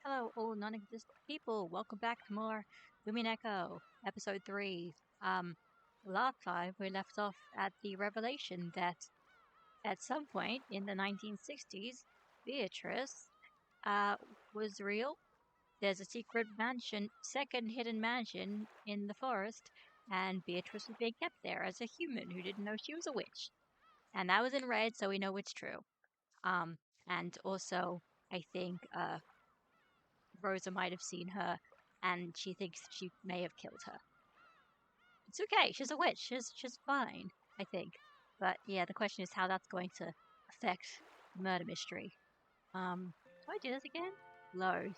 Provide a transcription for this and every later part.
Hello, all non-existent people. Welcome back to more Umineko, episode 3. Last time we left off at the revelation that at some point in the 1960s, Beatrice was real. There's a secret mansion, second hidden mansion in the forest, and Beatrice was being kept there as a human who didn't know she was a witch. And that was in red, so we know it's true. And also, I think Rosa might have seen her, and she thinks she may have killed her. It's okay. She's a witch. She's fine, I think. But yeah, the question is how that's going to affect the murder mystery. Do I do this again? Load.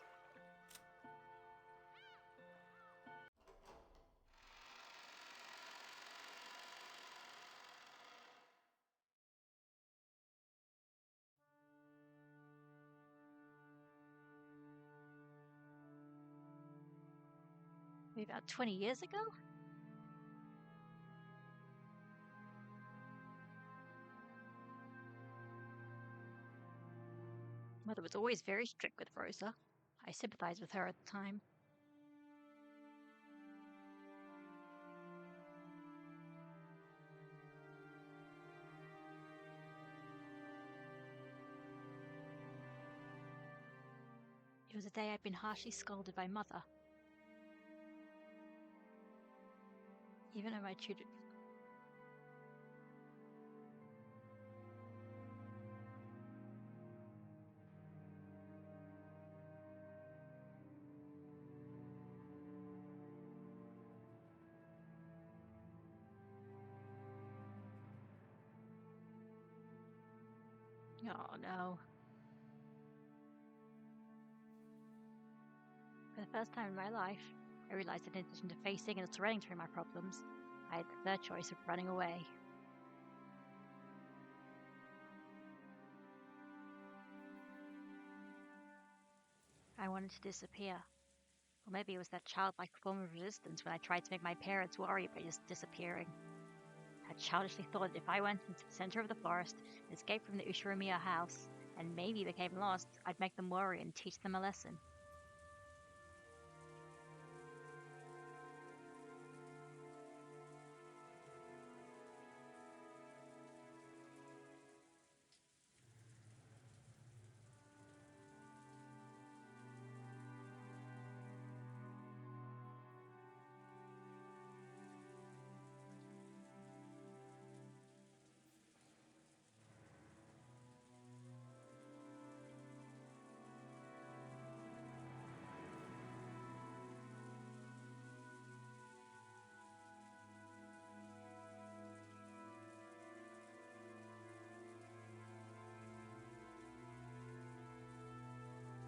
Maybe about 20 years ago? Mother was always very strict with Rosa. I sympathized with her at the time. It was a day I'd been harshly scolded by Mother. Even though my tutor. Oh no. For the first time in my life, I realized that in addition to facing and threading through my problems, I had the third choice of running away. I wanted to disappear. Or maybe it was that childlike form of resistance when I tried to make my parents worry about just disappearing. I childishly thought that if I went into the center of the forest, escaped from the Ushiromiya house, and maybe became lost, I'd make them worry and teach them a lesson.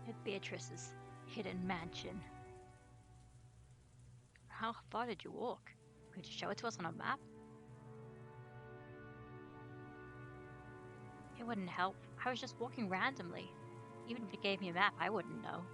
At Beatrice's hidden mansion. How far did you walk? Could you show it to us on a map? It wouldn't help. I was just walking randomly. Even if you gave me a map, I wouldn't know.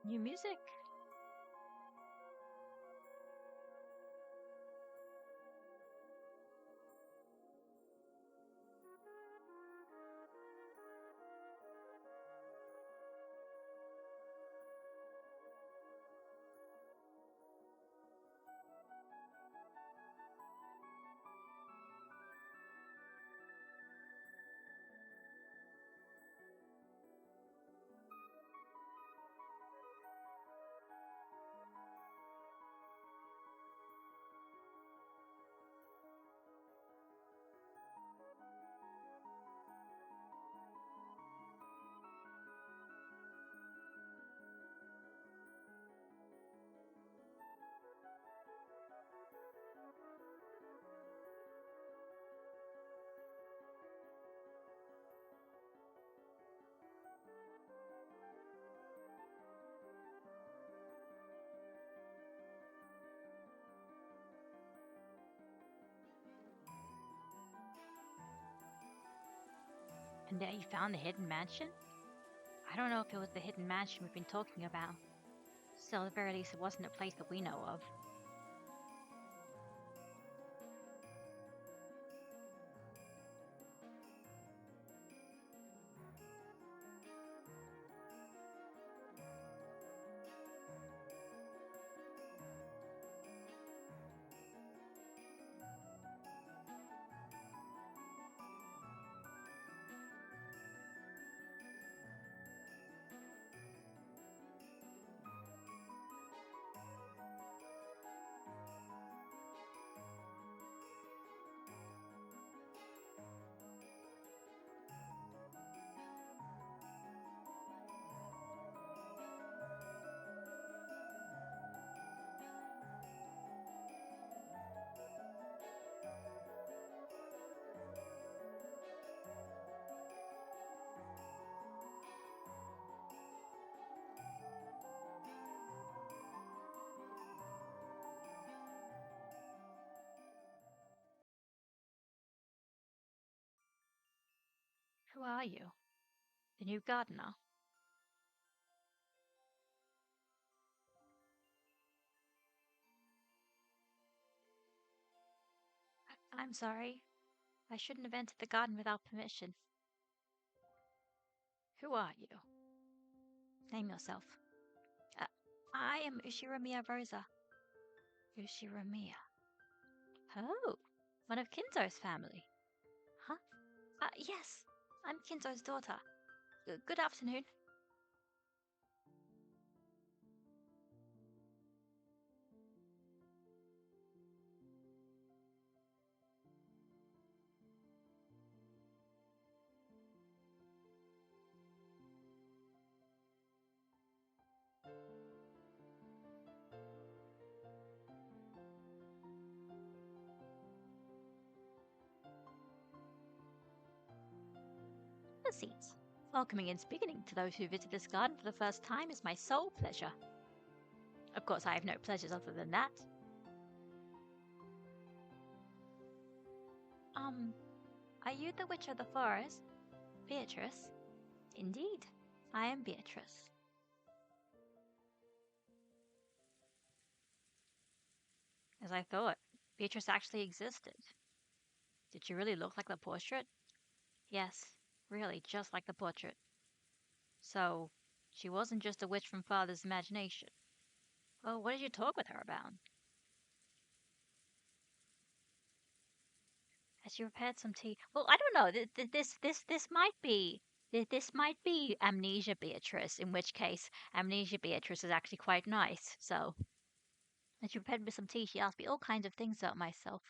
New music? And there you found the hidden mansion? I don't know if it was the hidden mansion we've been talking about. Still, at the very least, it wasn't a place that we know of. Who are you? The new gardener? I'm sorry. I shouldn't have entered the garden without permission. Who are you? Name yourself. Uh, I am Ushiramiya Rosa. Ushiramiya. Oh, one of Kinzo's family. Huh? Yes. I'm Kinzo's daughter. Good afternoon. The seats. Welcoming and speaking to those who visit this garden for the first time is my sole pleasure. Of course, I have no pleasures other than that. Are you the Witch of the Forest? Beatrice? Indeed, I am Beatrice. As I thought, Beatrice actually existed. Did she really look like the portrait? Yes, really, just like the portrait. So, she wasn't just a witch from father's imagination. Well, what did you talk with her about? As she prepared some tea. Well, I don't know. This might be this might be amnesia Beatrice. In which case, amnesia Beatrice is actually quite nice. So, as she prepared me some tea, she asked me all kinds of things about myself.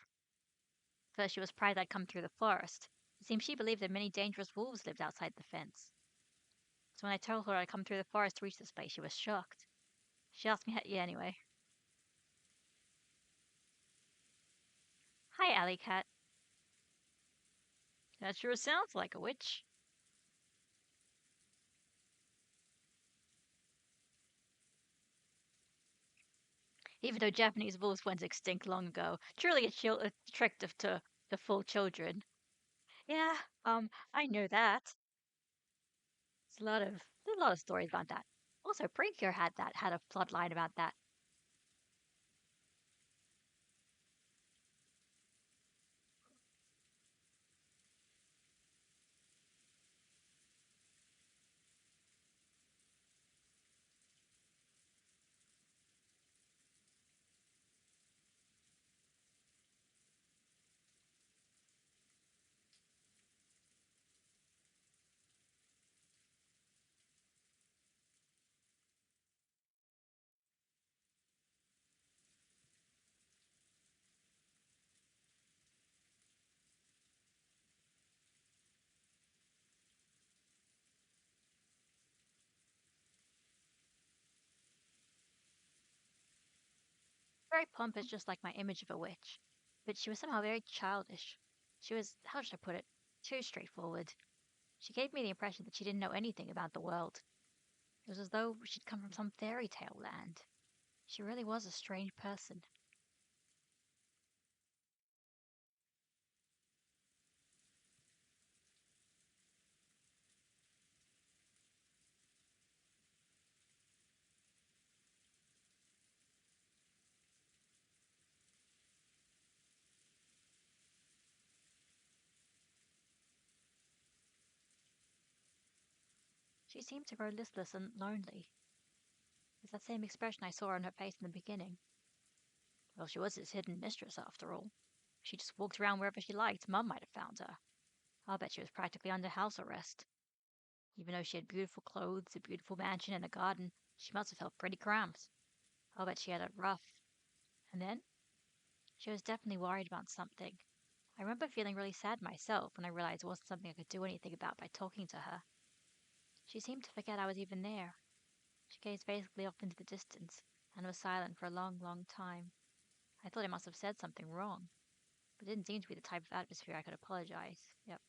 First, she was surprised I'd come through the forest. It seems she believed that many dangerous wolves lived outside the fence. So when I told her I'd come through the forest to reach this place, she was shocked. She asked me, yeah, anyway. Hi, Alley Cat. That sure sounds like a witch. Even though Japanese wolves went extinct long ago, truly a trick to fool children. Yeah, I know that. There's a lot of stories about that. Also, Precure had a plot line about that. Very pompous, just like my image of a witch. But she was somehow very childish. She was, how should I put it, too straightforward. She gave me the impression that she didn't know anything about the world. It was as though she'd come from some fairy tale land. She really was a strange person. She seemed to grow listless and lonely. It's that same expression I saw on her face in the beginning. Well, she was his hidden mistress, after all. She just walked around wherever she liked. Mum might have found her. I'll bet she was practically under house arrest. Even though she had beautiful clothes, a beautiful mansion, and a garden, she must have felt pretty cramped. I'll bet she had it rough. And then, she was definitely worried about something. I remember feeling really sad myself when I realized it wasn't something I could do anything about by talking to her. She seemed to forget I was even there. She gazed vacantly off into the distance, and was silent for a long, long time. I thought I must have said something wrong, but it didn't seem to be the type of atmosphere I could apologize. Yep.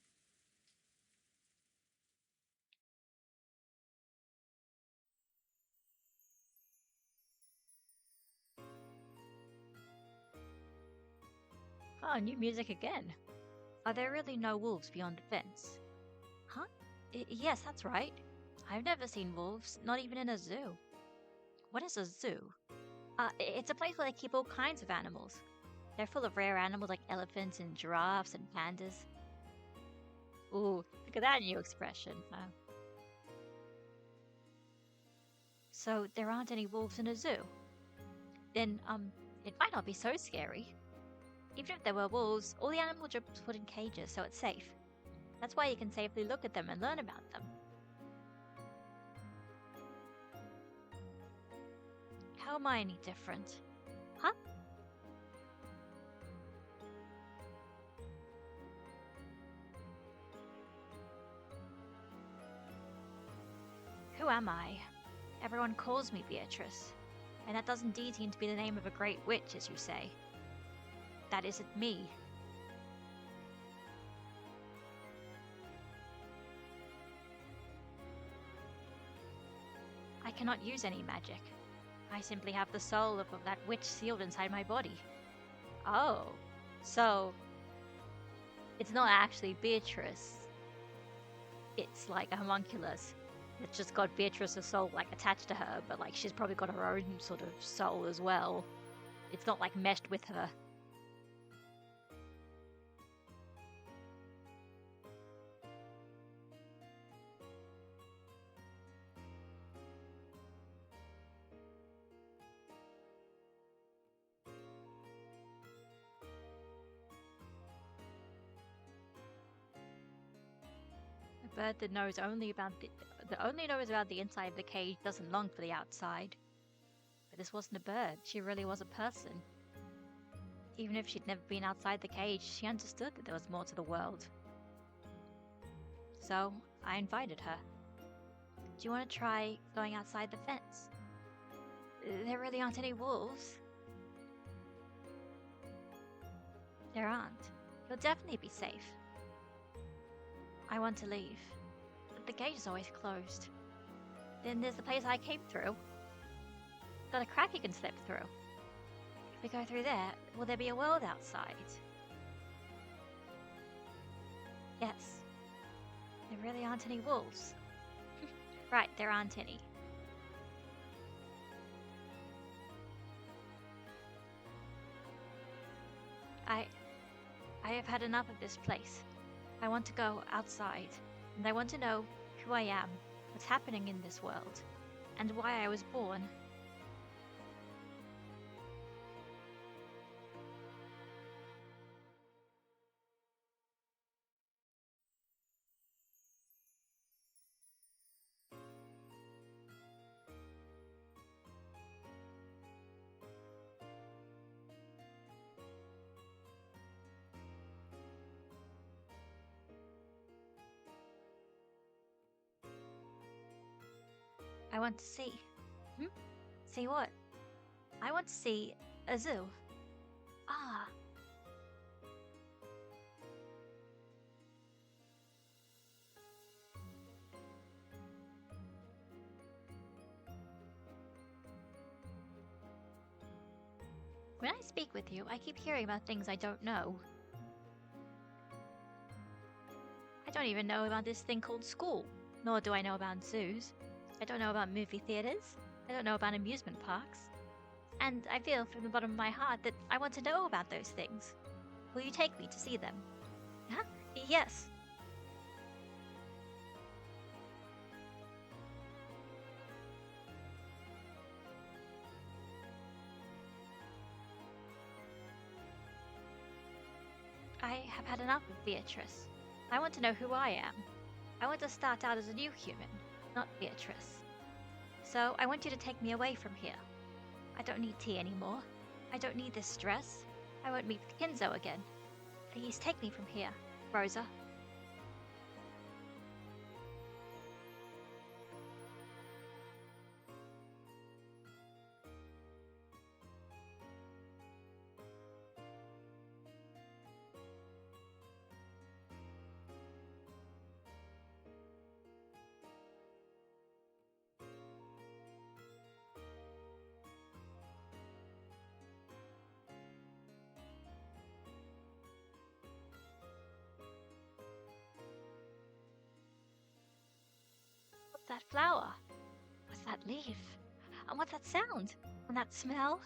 Oh, new music again. Are there really no wolves beyond the fence? Huh? Yes, that's right. I've never seen wolves, not even in a zoo. What is a zoo? It's a place where they keep all kinds of animals. They're full of rare animals like elephants and giraffes and pandas. Ooh, look at that new expression. So there aren't any wolves in a zoo? Then, it might not be so scary. Even if there were wolves, all the animals are put in cages, so it's safe. That's why you can safely look at them and learn about them. How am I any different? Huh? Who am I? Everyone calls me Beatrice, and that does indeed seem to be the name of a great witch, as you say. That isn't me. I cannot use any magic. I simply have the soul of that witch sealed inside my body. Oh, so it's not actually Beatrice. It's like a homunculus. It's just got Beatrice's soul like attached to her, but like she's probably got her own sort of soul as well. It's not like meshed with her. A bird that knows only knows about the inside of the cage doesn't long for the outside. But this wasn't a bird. She really was a person. Even if she'd never been outside the cage, she understood that there was more to the world. So I invited her. Do you want to try going outside the fence? There really aren't any wolves. There aren't. You'll definitely be safe. I want to leave. But the gate is always closed. Then there's the place I came through. Got a crack you can slip through. If we go through there, will there be a world outside? Yes. There really aren't any wolves. Right, there aren't any. I have had enough of this place. I want to go outside, and I want to know who I am, what's happening in this world, and why I was born. I want to see. Hmm? See what? I want to see a zoo. Ah, when I speak with you, I keep hearing about things I don't know. I don't even know about this thing called school, nor do I know about zoos. I don't know about movie theaters. I don't know about amusement parks. And I feel from the bottom of my heart that I want to know about those things. Will you take me to see them? Huh? Yes. I have had enough of Beatrice. I want to know who I am. I want to start out as a new human, not Beatrice. So I want you to take me away from here. I don't need tea anymore. I don't need this stress. I won't meet Kinzo again. Please take me from here, Rosa. What's that flower? What's that leaf? And what's that sound? And that smell?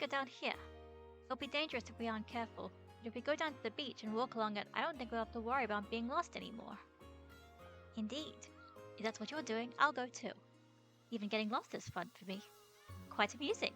Let's go down here. It'll be dangerous if we aren't careful. But if we go down to the beach and walk along it, I don't think we'll have to worry about being lost anymore. Indeed. If that's what you're doing, I'll go too. Even getting lost is fun for me. Quite amusing.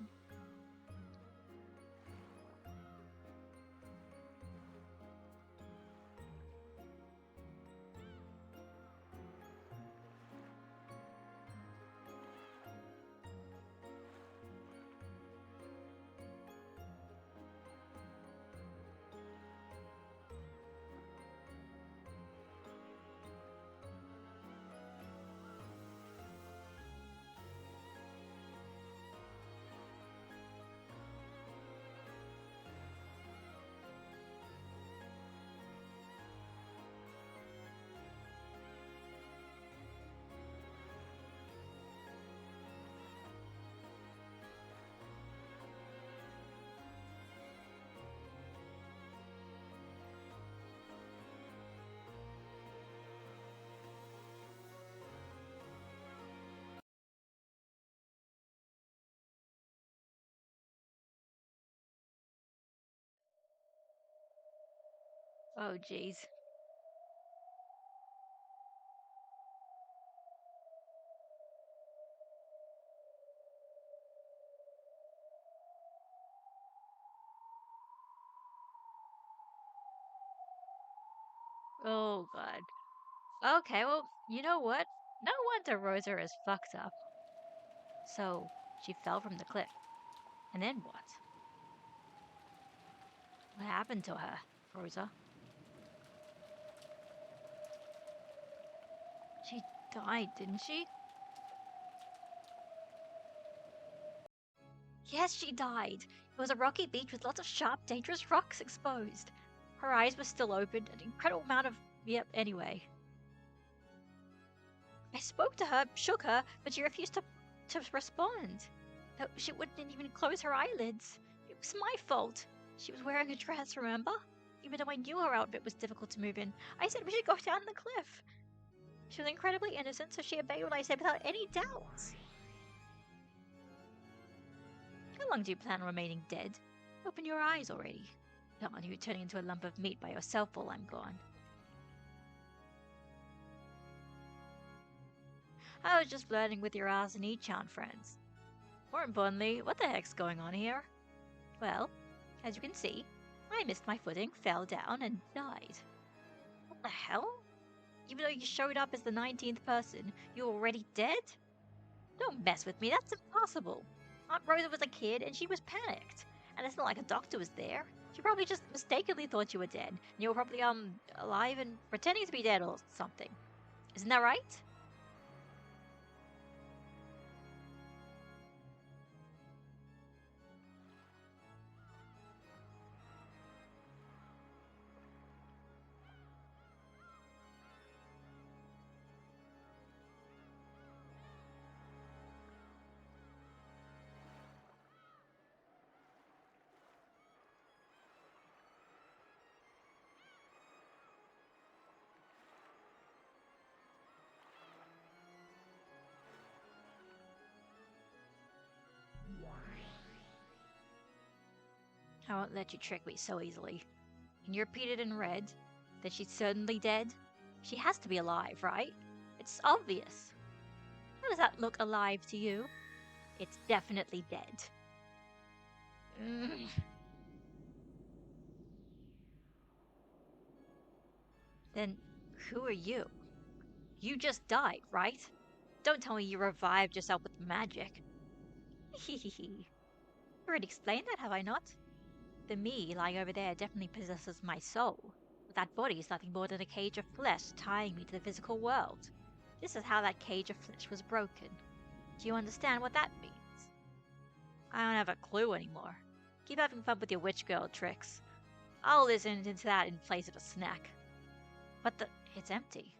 Oh, jeez. Oh, God. Okay, well, you know what? No wonder Rosa is fucked up. So, she fell from the cliff. And then what? What happened to her, Rosa? She died, didn't she? Yes, she died. It was a rocky beach with lots of sharp, dangerous rocks exposed. Her eyes were still open, an incredible amount of. Yep, anyway. I spoke to her, shook her, but she refused to respond. No, she wouldn't even close her eyelids. It was my fault. She was wearing a dress, remember? Even though I knew her outfit was difficult to move in, I said we should go down the cliff. She was incredibly innocent, so she obeyed what I said without any doubts. How long do you plan on remaining dead? Open your eyes already. Don't want you turning into a lump of meat by yourself while I'm gone. I was just flirting with your ass and E-chan friends. More importantly, what the heck's going on here? Well, as you can see, I missed my footing, fell down, and died. What the hell? Even though you showed up as the 19th person, you're already dead? Don't mess with me, that's impossible. Aunt Rosa was a kid and she was panicked. And it's not like a doctor was there. She probably just mistakenly thought you were dead. And you were probably, alive and pretending to be dead or something. Isn't that right? I won't let you trick me so easily. Can you repeat it in red? That she's certainly dead? She has to be alive, right? It's obvious. How does that look alive to you? It's definitely dead. Mm. Then who are you? You just died, right? Don't tell me you revived yourself with magic. Hehehe. Already explained that, have I not? The me lying over there definitely possesses my soul. But that body is nothing more than a cage of flesh tying me to the physical world. This is how that cage of flesh was broken. Do you understand what that means? I don't have a clue anymore. Keep having fun with your witch girl tricks. I'll listen to that in place of a snack. But it's empty.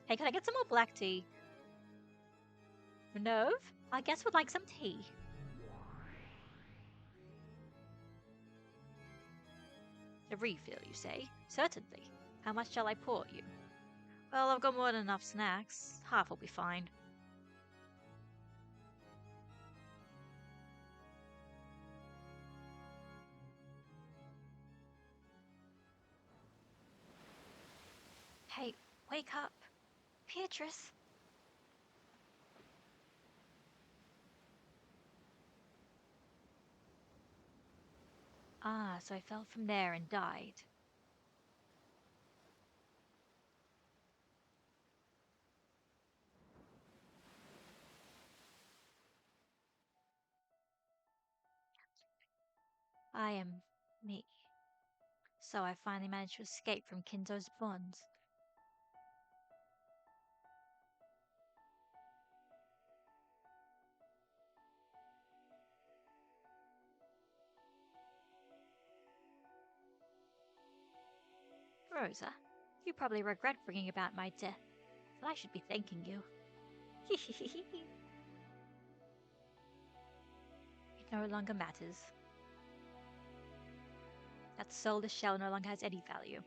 Hey, can I get some more black tea? Nerve? I guess would like some tea. A refill, you say? Certainly. How much shall I pour you? Well, I've got more than enough snacks. Half will be fine. Hey, wake up. Beatrice. Ah, so I fell from there and died. I am me. So I finally managed to escape from Kinzo's bonds. Rosa, you probably regret bringing about my death, but I should be thanking you. It no longer matters. That soulless shell no longer has any value.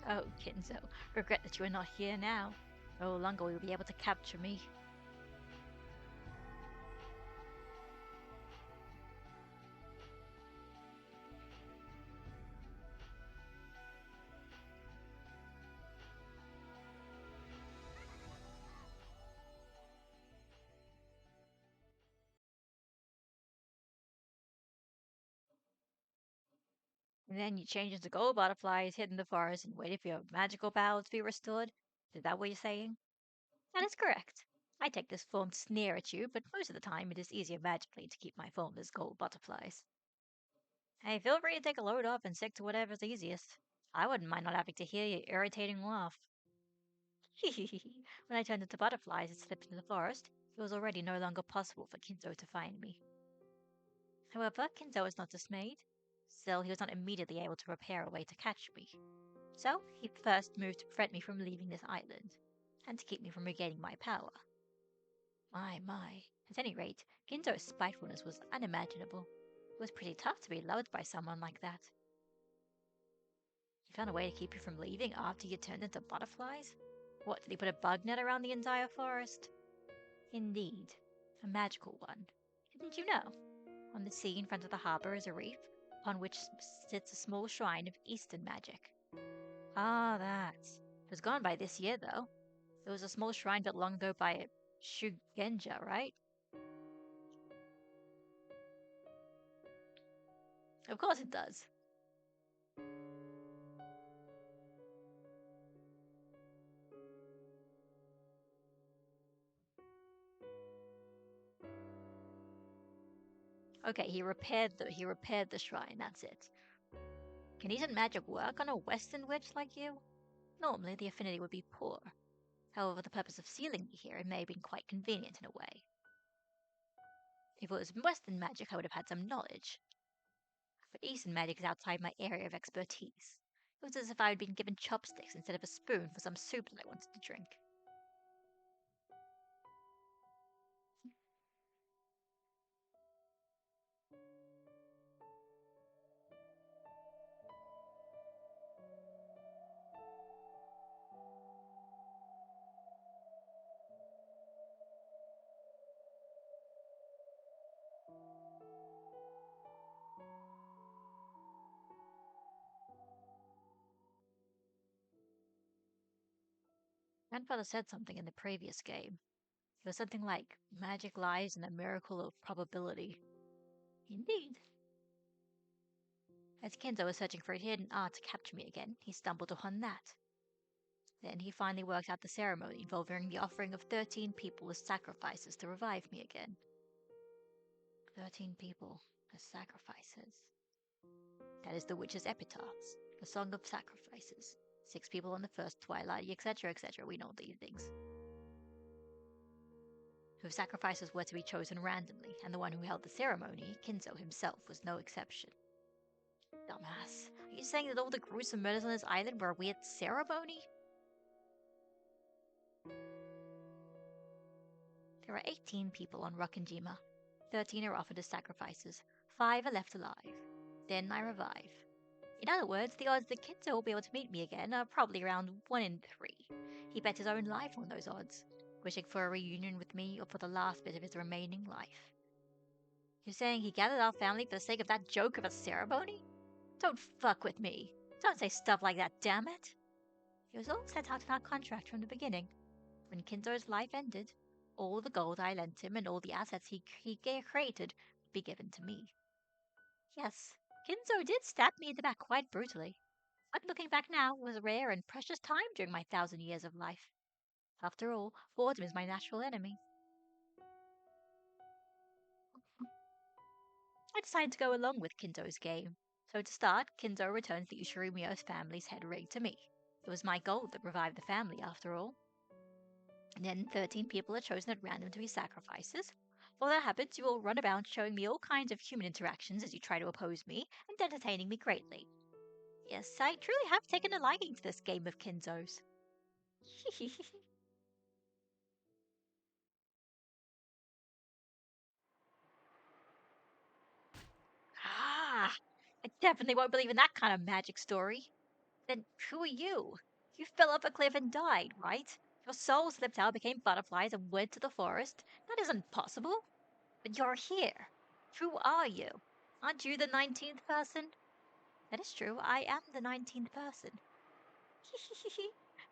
Oh, Kinzo, regret that you are not here now. No longer will you be able to capture me. And then you change into gold butterflies, hid in the forest, and waited for your magical power to be restored. Is that what you're saying? That is correct. I take this form to sneer at you, but most of the time it is easier magically to keep my form as gold butterflies. Hey, feel free to take a load off and stick to whatever's easiest. I wouldn't mind not having to hear your irritating laugh. When I turned into butterflies and slipped into the forest, it was already no longer possible for Kinzo to find me. However, Kinzo is not dismayed. Still, he was not immediately able to prepare a way to catch me. So, he first moved to prevent me from leaving this island, and to keep me from regaining my power. My. At any rate, Ginzo's spitefulness was unimaginable. It was pretty tough to be loved by someone like that. He found a way to keep you from leaving after you turned into butterflies? What, did he put a bug net around the entire forest? Indeed, a magical one. Didn't you know? On the sea in front of the harbour is a reef, upon which sits a small shrine of Eastern magic. Ah, that. It was gone by this year, though. It was a small shrine built long ago by Shugenja, right? Of course it does. Okay, he repaired the shrine, that's it. Can Eastern magic work on a Western witch like you? Normally the affinity would be poor. However, for the purpose of sealing me here, it may have been quite convenient in a way. If it was Western magic, I would have had some knowledge. But Eastern magic is outside my area of expertise. It was as if I had been given chopsticks instead of a spoon for some soup that I wanted to drink. Grandfather said something in the previous game. It was something like, magic lies in a miracle of probability. Indeed. As Kenzo was searching for a hidden art to capture me again, he stumbled upon that. Then he finally worked out the ceremony involving the offering of 13 people as sacrifices to revive me again. 13 people as sacrifices. That is the witch's epitaphs, the song of sacrifices. 6 people on the first twilight, etc., etc. We know these things. Whose sacrifices were to be chosen randomly, and the one who held the ceremony, Kinzo himself, was no exception. Dumbass. Are you saying that all the gruesome murders on this island were a weird ceremony? There are 18 people on Rokkenjima. 13 are offered as sacrifices. 5 are left alive. Then I revive. In other words, the odds that Kinzo will be able to meet me again are probably around 1 in 3. He bet his own life on those odds, wishing for a reunion with me or for the last bit of his remaining life. You're saying he gathered our family for the sake of that joke of a ceremony? Don't fuck with me. Don't say stuff like that, damn it. It was all set out in our contract from the beginning. When Kinzo's life ended, all the gold I lent him and all the assets he created would be given to me. Yes, Kinzo did stab me in the back quite brutally. But looking back now, it was a rare and precious time during my 1,000 years of life. After all, boredom is my natural enemy. I decided to go along with Kinzo's game. So to start, Kinzo returns the Ushirumio's family's head ring to me. It was my goal that revived the family, after all. And then 13 people are chosen at random to be sacrifices. While that happens, you will run about showing me all kinds of human interactions as you try to oppose me, and entertaining me greatly. Yes, I truly have taken a liking to this game of Kinzo's. Ah, I definitely won't believe in that kind of magic story. Then who are you? You fell off a cliff and died, right? Your soul slipped out, became butterflies, and went to the forest? That isn't possible. But you're here. Who are you? Aren't you the 19th person? That is true, I am the 19th person.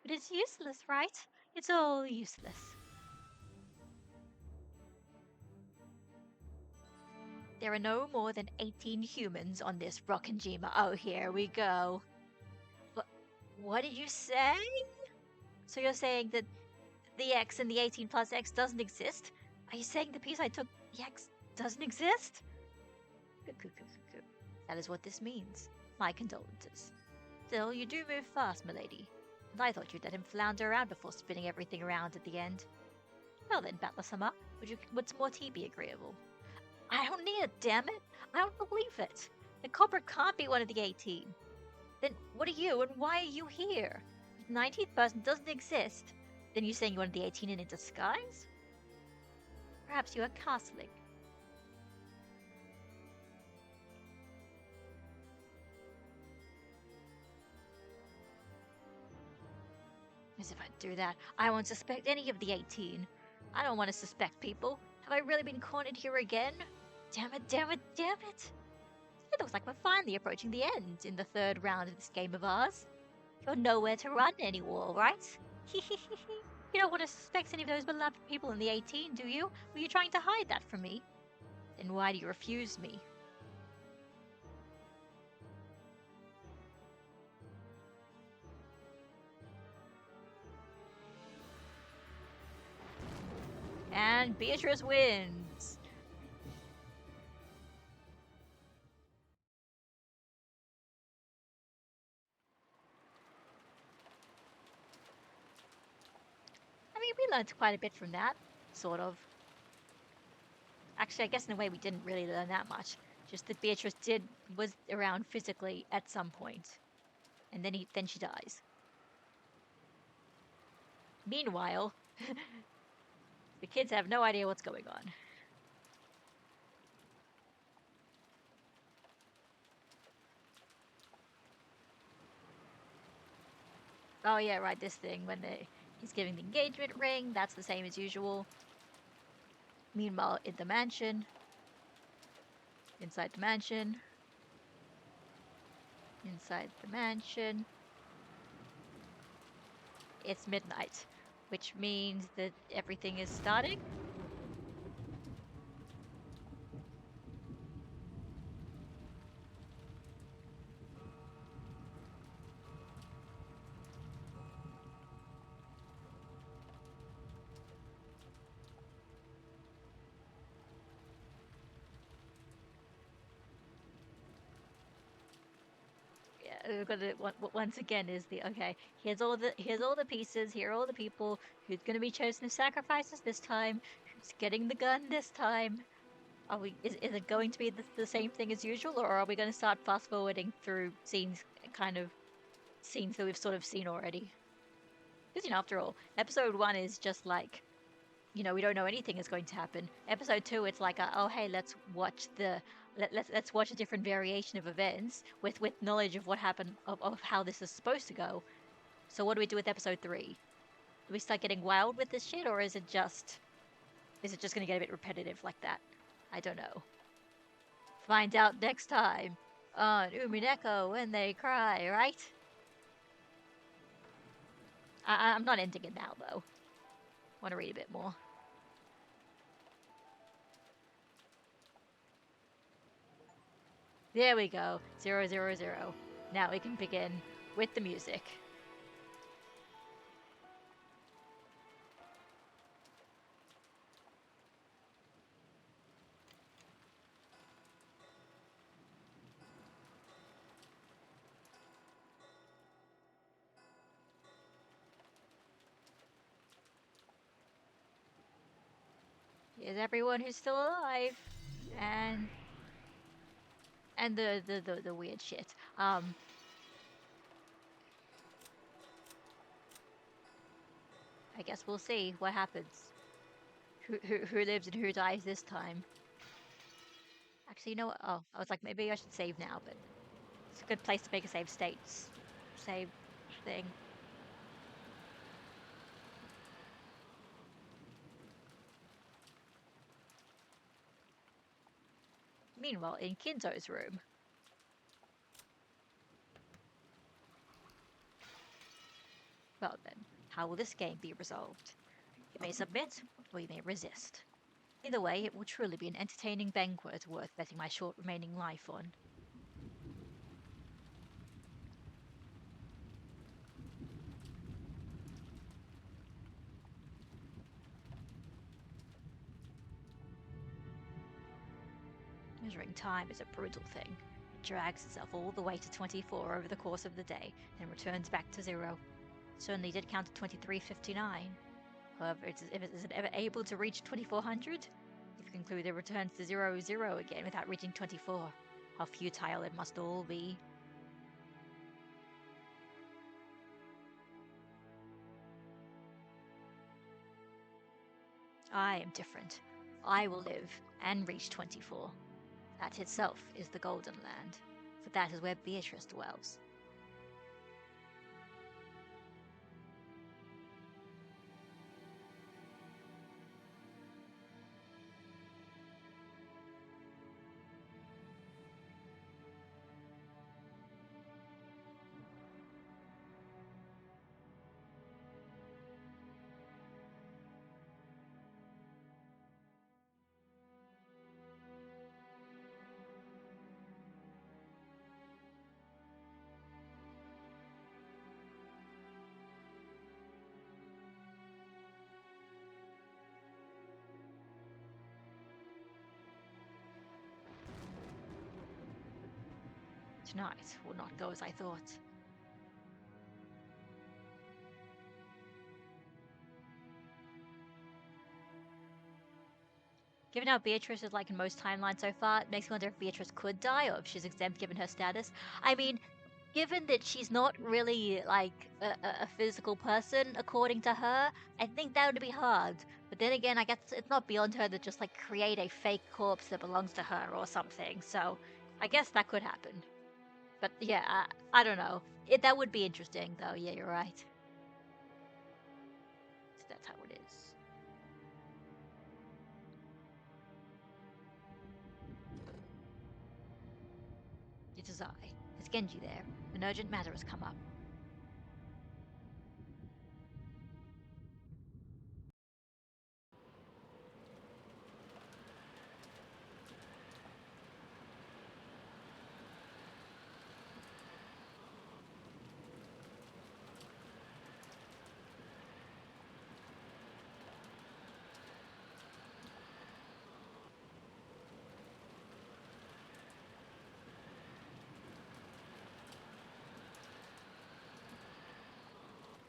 But it's useless, right? It's all useless. There are no more than 18 humans on this Rokkenjima. Oh, here we go. What did you say? So you're saying that the X and the 18 plus X doesn't exist? Are you saying the piece I took, the X, doesn't exist? That is what this means. My condolences. Still, you do move fast, milady. And I thought you'd let him flounder around before spinning everything around at the end. Well then, Battler-sama, would some more tea be agreeable? I don't need it, damn it! I don't believe it! The culprit can't be one of the 18. Then what are you, and why are you here? If the 19th person doesn't exist, then you're saying you're one of the 18 in a disguise? Perhaps you are castling. As if I'd do that, I won't suspect any of the 18. I don't want to suspect people. Have I really been cornered here again? Damn it, damn it, damn it! It looks like we're finally approaching the end in the third round of this game of ours. You're nowhere to run anymore, right? You don't want to suspect any of those beloved people in the 18, do you? Were you trying to hide that from me? Then why do you refuse me? And Beatrice wins! I mean, we learned quite a bit from that, sort of. Actually, I guess in a way we didn't really learn that much. Just that Beatrice was around physically at some point, and then she dies. Meanwhile, the kids have no idea what's going on. Oh yeah, right, this thing when he's giving the engagement ring, that's the same as usual. Meanwhile, in the mansion, inside the mansion, it's midnight, which means that everything is starting. We've got to once again is the okay. Here's all the pieces. Here are all the people. Who's going to be chosen as sacrifices this time? Who's getting the gun this time? Are we? Is it going to be the same thing as usual, or are we going to start fast forwarding through scenes, kind of scenes that we've sort of seen already? Because after all, episode 1 is just like, we don't know anything is going to happen. Episode 2, it's like, oh hey, let's watch let's watch a different variation of events with knowledge of what happened of how this is supposed to go. So what do we do with episode 3? Do we start getting wild with this shit, or is it just going to get a bit repetitive like that? I don't know. Find out next time on Umineko When They Cry, right? I'm not ending it now though. I want to read a bit more. There we go. 000. Now we can begin with the music. Here's everyone who's still alive. And the weird shit. I guess we'll see what happens. Who lives and who dies this time. Actually, you know what? Oh, I was like, maybe I should save now, but it's a good place to make a save states. Save thing. Meanwhile, in Kinzo's room. Well then, how will this game be resolved? You may submit, or you may resist. Either way, it will truly be an entertaining banquet worth betting my short remaining life on. Measuring time is a brutal thing. It drags itself all the way to 24 over the course of the day, and returns back to 0. It certainly did count to 23:59. However, is it ever able to reach 2400? If you conclude it returns to 00 again without reaching 24. How futile it must all be. I am different. I will live and reach 24. That itself is the Golden Land, for that is where Beatrice dwells. Tonight will not go as I thought. Given how Beatrice is like in most timelines so far, it makes me wonder if Beatrice could die or if she's exempt given her status. I mean, given that she's not really like a physical person according to her, I think that would be hard. But then again, I guess it's not beyond her to just like create a fake corpse that belongs to her or something. So I guess that could happen. But yeah, I don't know. That would be interesting though. Yeah, you're right. So that's how it is. It is I. Is Genji there? An urgent matter has come up.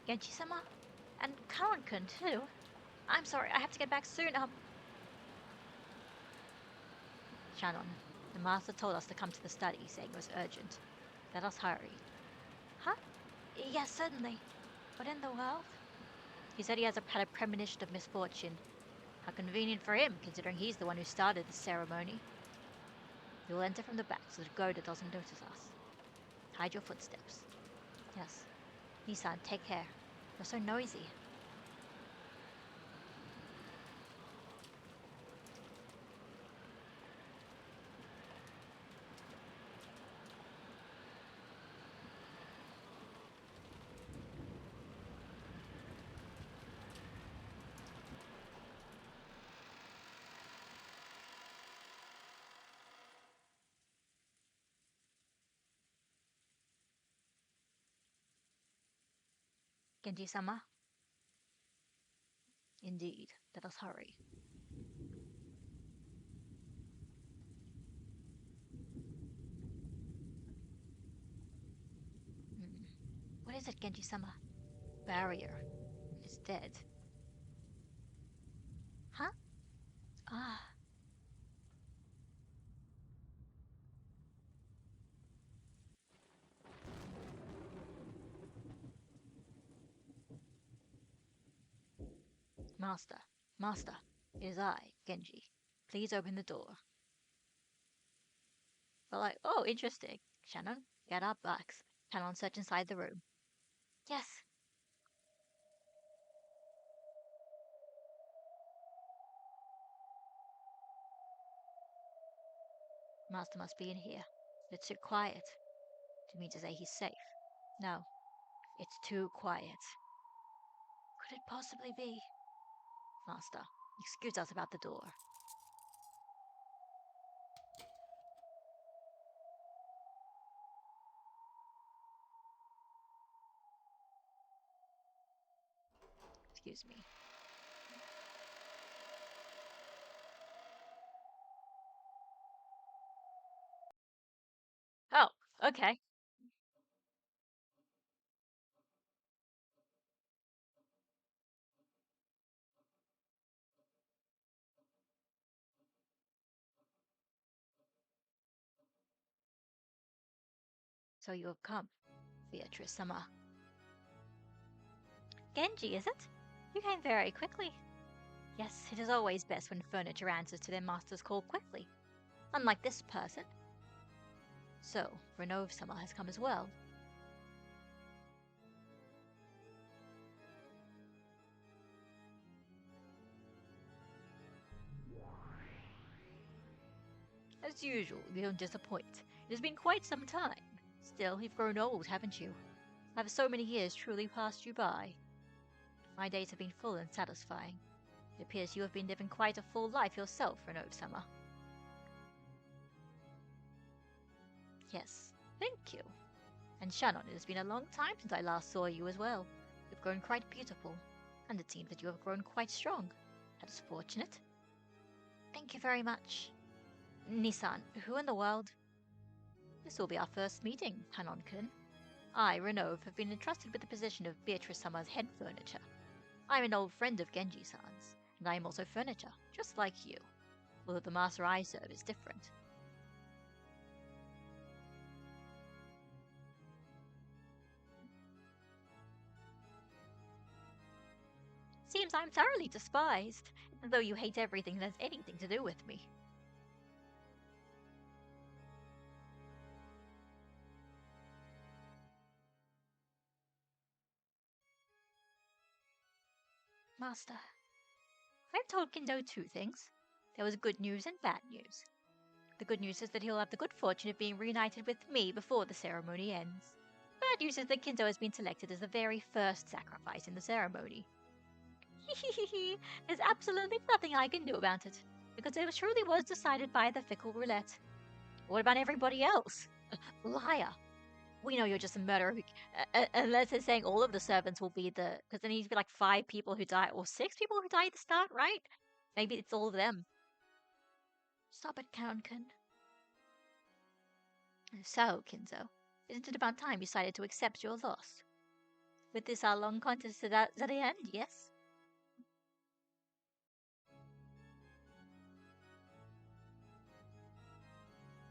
Genji-sama? And Karan-kun too? I'm sorry, I have to get back soon. Shannon, the master told us to come to the study, saying it was urgent. Let us hurry. Huh? Yes, certainly. What in the world? He said he had a premonition of misfortune. How convenient for him, considering he's the one who started the ceremony. We will enter from the back so that Goda doesn't notice us. Hide your footsteps. Yes. Nissan, take care. You're so noisy. Genji-sama? Indeed. Let us hurry. Hmm. What is it, Genji-sama? Barrier is dead. Huh? Ah, Master. Master. It is I, Genji. Please open the door. But like, oh, interesting. Shannon, get our bags. Shannon, search inside the room. Yes. Master must be in here. It's too quiet. To me to say he's safe. No, it's too quiet. Could it possibly be? Master, excuse us about the door. Excuse me. Oh, okay. So you have come, Beatrice-sama. Genji, is it? You came very quickly. Yes, it is always best when furniture answers to their master's call quickly. Unlike this person. So, Renove-sama has come as well. As usual, you don't disappoint. It has been quite some time. Still, you've grown old, haven't you? Have so many years truly passed you by? My days have been full and satisfying. It appears you have been living quite a full life yourself, Renove-sama. Yes, thank you. And Shannon, it has been a long time since I last saw you as well. You've grown quite beautiful, and it seems that you have grown quite strong. That is fortunate. Thank you very much. Nissan, who in the world? This will be our first meeting, Kanon-kun. I, Renove, have been entrusted with the position of Beatrice-sama's head furniture. I'm an old friend of Genji-san's, and I am also furniture, just like you. Although the master I serve is different. Seems I'm thoroughly despised, though you hate everything that has anything to do with me. Master, I've told Kindo two things. There was good news and bad news. The good news is that he'll have the good fortune of being reunited with me before the ceremony ends. Bad news is that Kindo has been selected as the very first sacrifice in the ceremony. There's absolutely nothing I can do about it, because it truly was decided by the fickle roulette. What about everybody else? Liar! We know you're just a murderer, unless it's saying all of the servants will be the... Because there needs to be like 5 people who die, or 6 people who die at the start, right? Maybe it's all of them. Stop it, Kanon-kun. So, Kinzo, isn't it about time you decided to accept your loss? With this our long contest at the end, yes?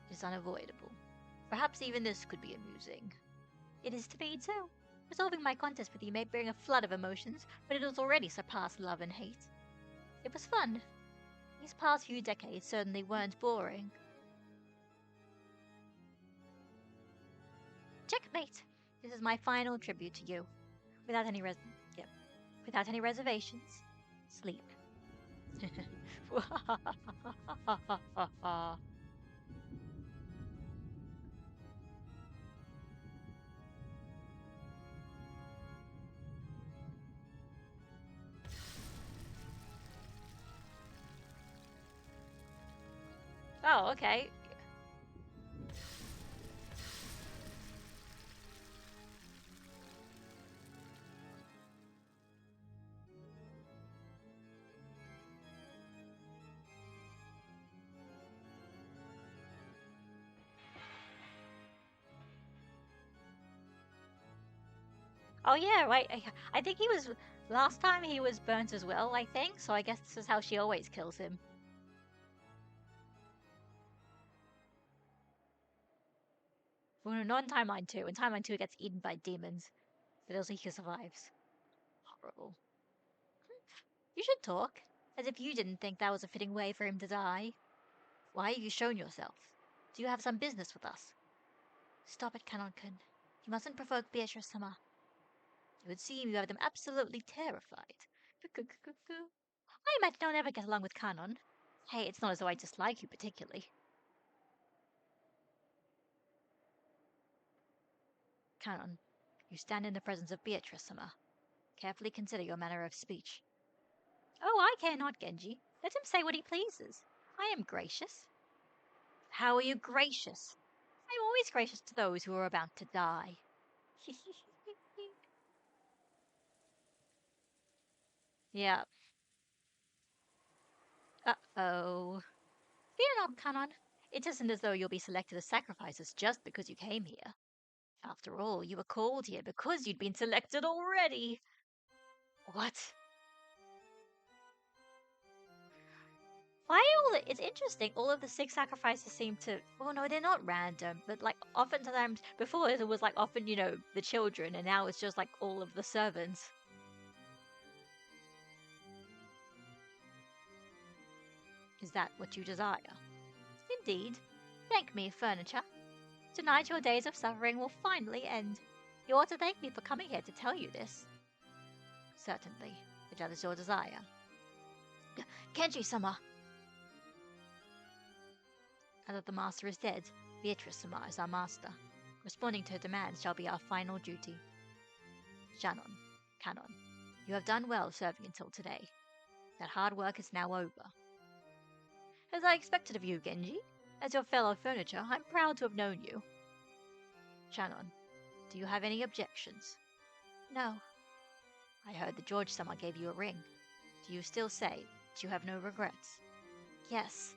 It is unavoidable. Perhaps even this could be amusing. It is to me, too. Resolving my contest with you may bring a flood of emotions, but it has already surpassed love and hate. It was fun. These past few decades certainly weren't boring. Checkmate! This is my final tribute to you. Without any without any reservations. Sleep. Oh, okay. Oh yeah, right. I think he was last time he was burnt as well, I think. So I guess this is how she always kills him. Well, not in Timeline 2. In Timeline 2, he gets eaten by demons. But also he survives. Horrible. You should talk. As if you didn't think that was a fitting way for him to die. Why have you shown yourself? Do you have some business with us? Stop it, Kanon-kun. You mustn't provoke Beatrice-sama. It would seem you have them absolutely terrified. I imagine I'll never get along with Kanon. Hey, it's not as though I dislike you particularly. Kanon, you stand in the presence of Beatrice-sama. Carefully consider your manner of speech. Oh, I care not, Genji. Let him say what he pleases. I am gracious. How are you gracious? I'm always gracious to those who are about to die. Yeah. Uh-oh. Fear not, Kanon. It isn't as though you'll be selected as sacrifices just because you came here. After all, you were called here because you'd been selected already. What? Why it's interesting. All of the six sacrifices seem to. Well, no, they're not random, but like oftentimes before it was like often the children, and now it's just like all of the servants. Is that what you desire? Indeed. Thank me, furniture. Tonight your days of suffering will finally end. You ought to thank me for coming here to tell you this. Certainly, if that is your desire. Kenji-sama! Now that the master is dead, Beatrice-sama is our master. Responding to her demands shall be our final duty. Shannon, Canon, you have done well serving until today. That hard work is now over. As I expected of you, Genji. As your fellow furniture, I'm proud to have known you. Shannon, do you have any objections? No. I heard that George-sama gave you a ring. Do you still say that you have no regrets? Yes.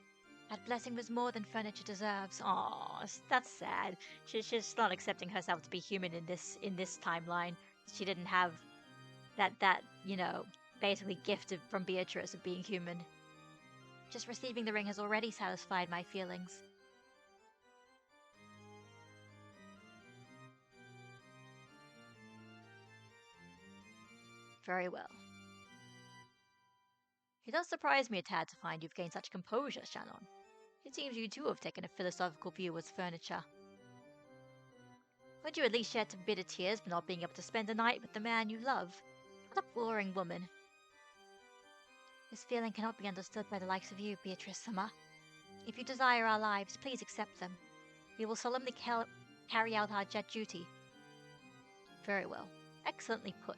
That blessing was more than furniture deserves. Aw, that's sad. She's not accepting herself to be human in this timeline. She didn't have that basically gifted from Beatrice of being human. Just receiving the ring has already satisfied my feelings. Very well. It does surprise me a tad to find you've gained such composure, Shannon. It seems you too have taken a philosophical view as furniture. Would you at least shed some bitter tears for not being able to spend a night with the man you love? What a boring woman. This feeling cannot be understood by the likes of you, Beatrice-sama. If you desire our lives, please accept them. We will solemnly carry out our jet duty. Very well. Excellently put.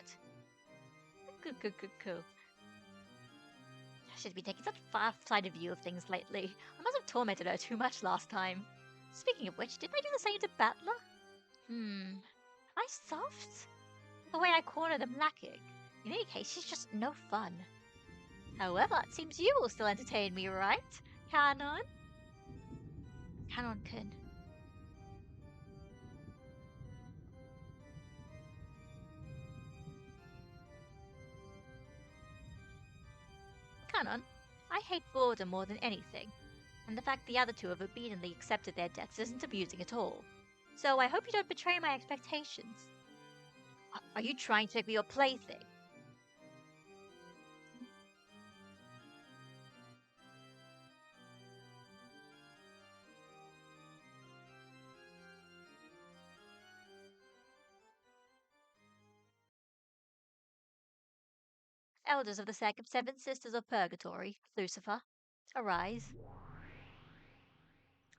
Good. I should be taking such a far-sighted view of things lately. I must have tormented her too much last time. Speaking of which, didn't I do the same to Battler? I soft? The way I cornered them lacking. In any case, she's just no fun. However, it seems you will still entertain me, right? Canon? Canon-kun. Canon, I hate boredom more than anything, and the fact the other two have obediently accepted their deaths isn't amusing at all. So I hope you don't betray my expectations. Are you trying to make me your plaything? Elders of the Seven Sisters of Purgatory, Lucifer, arise.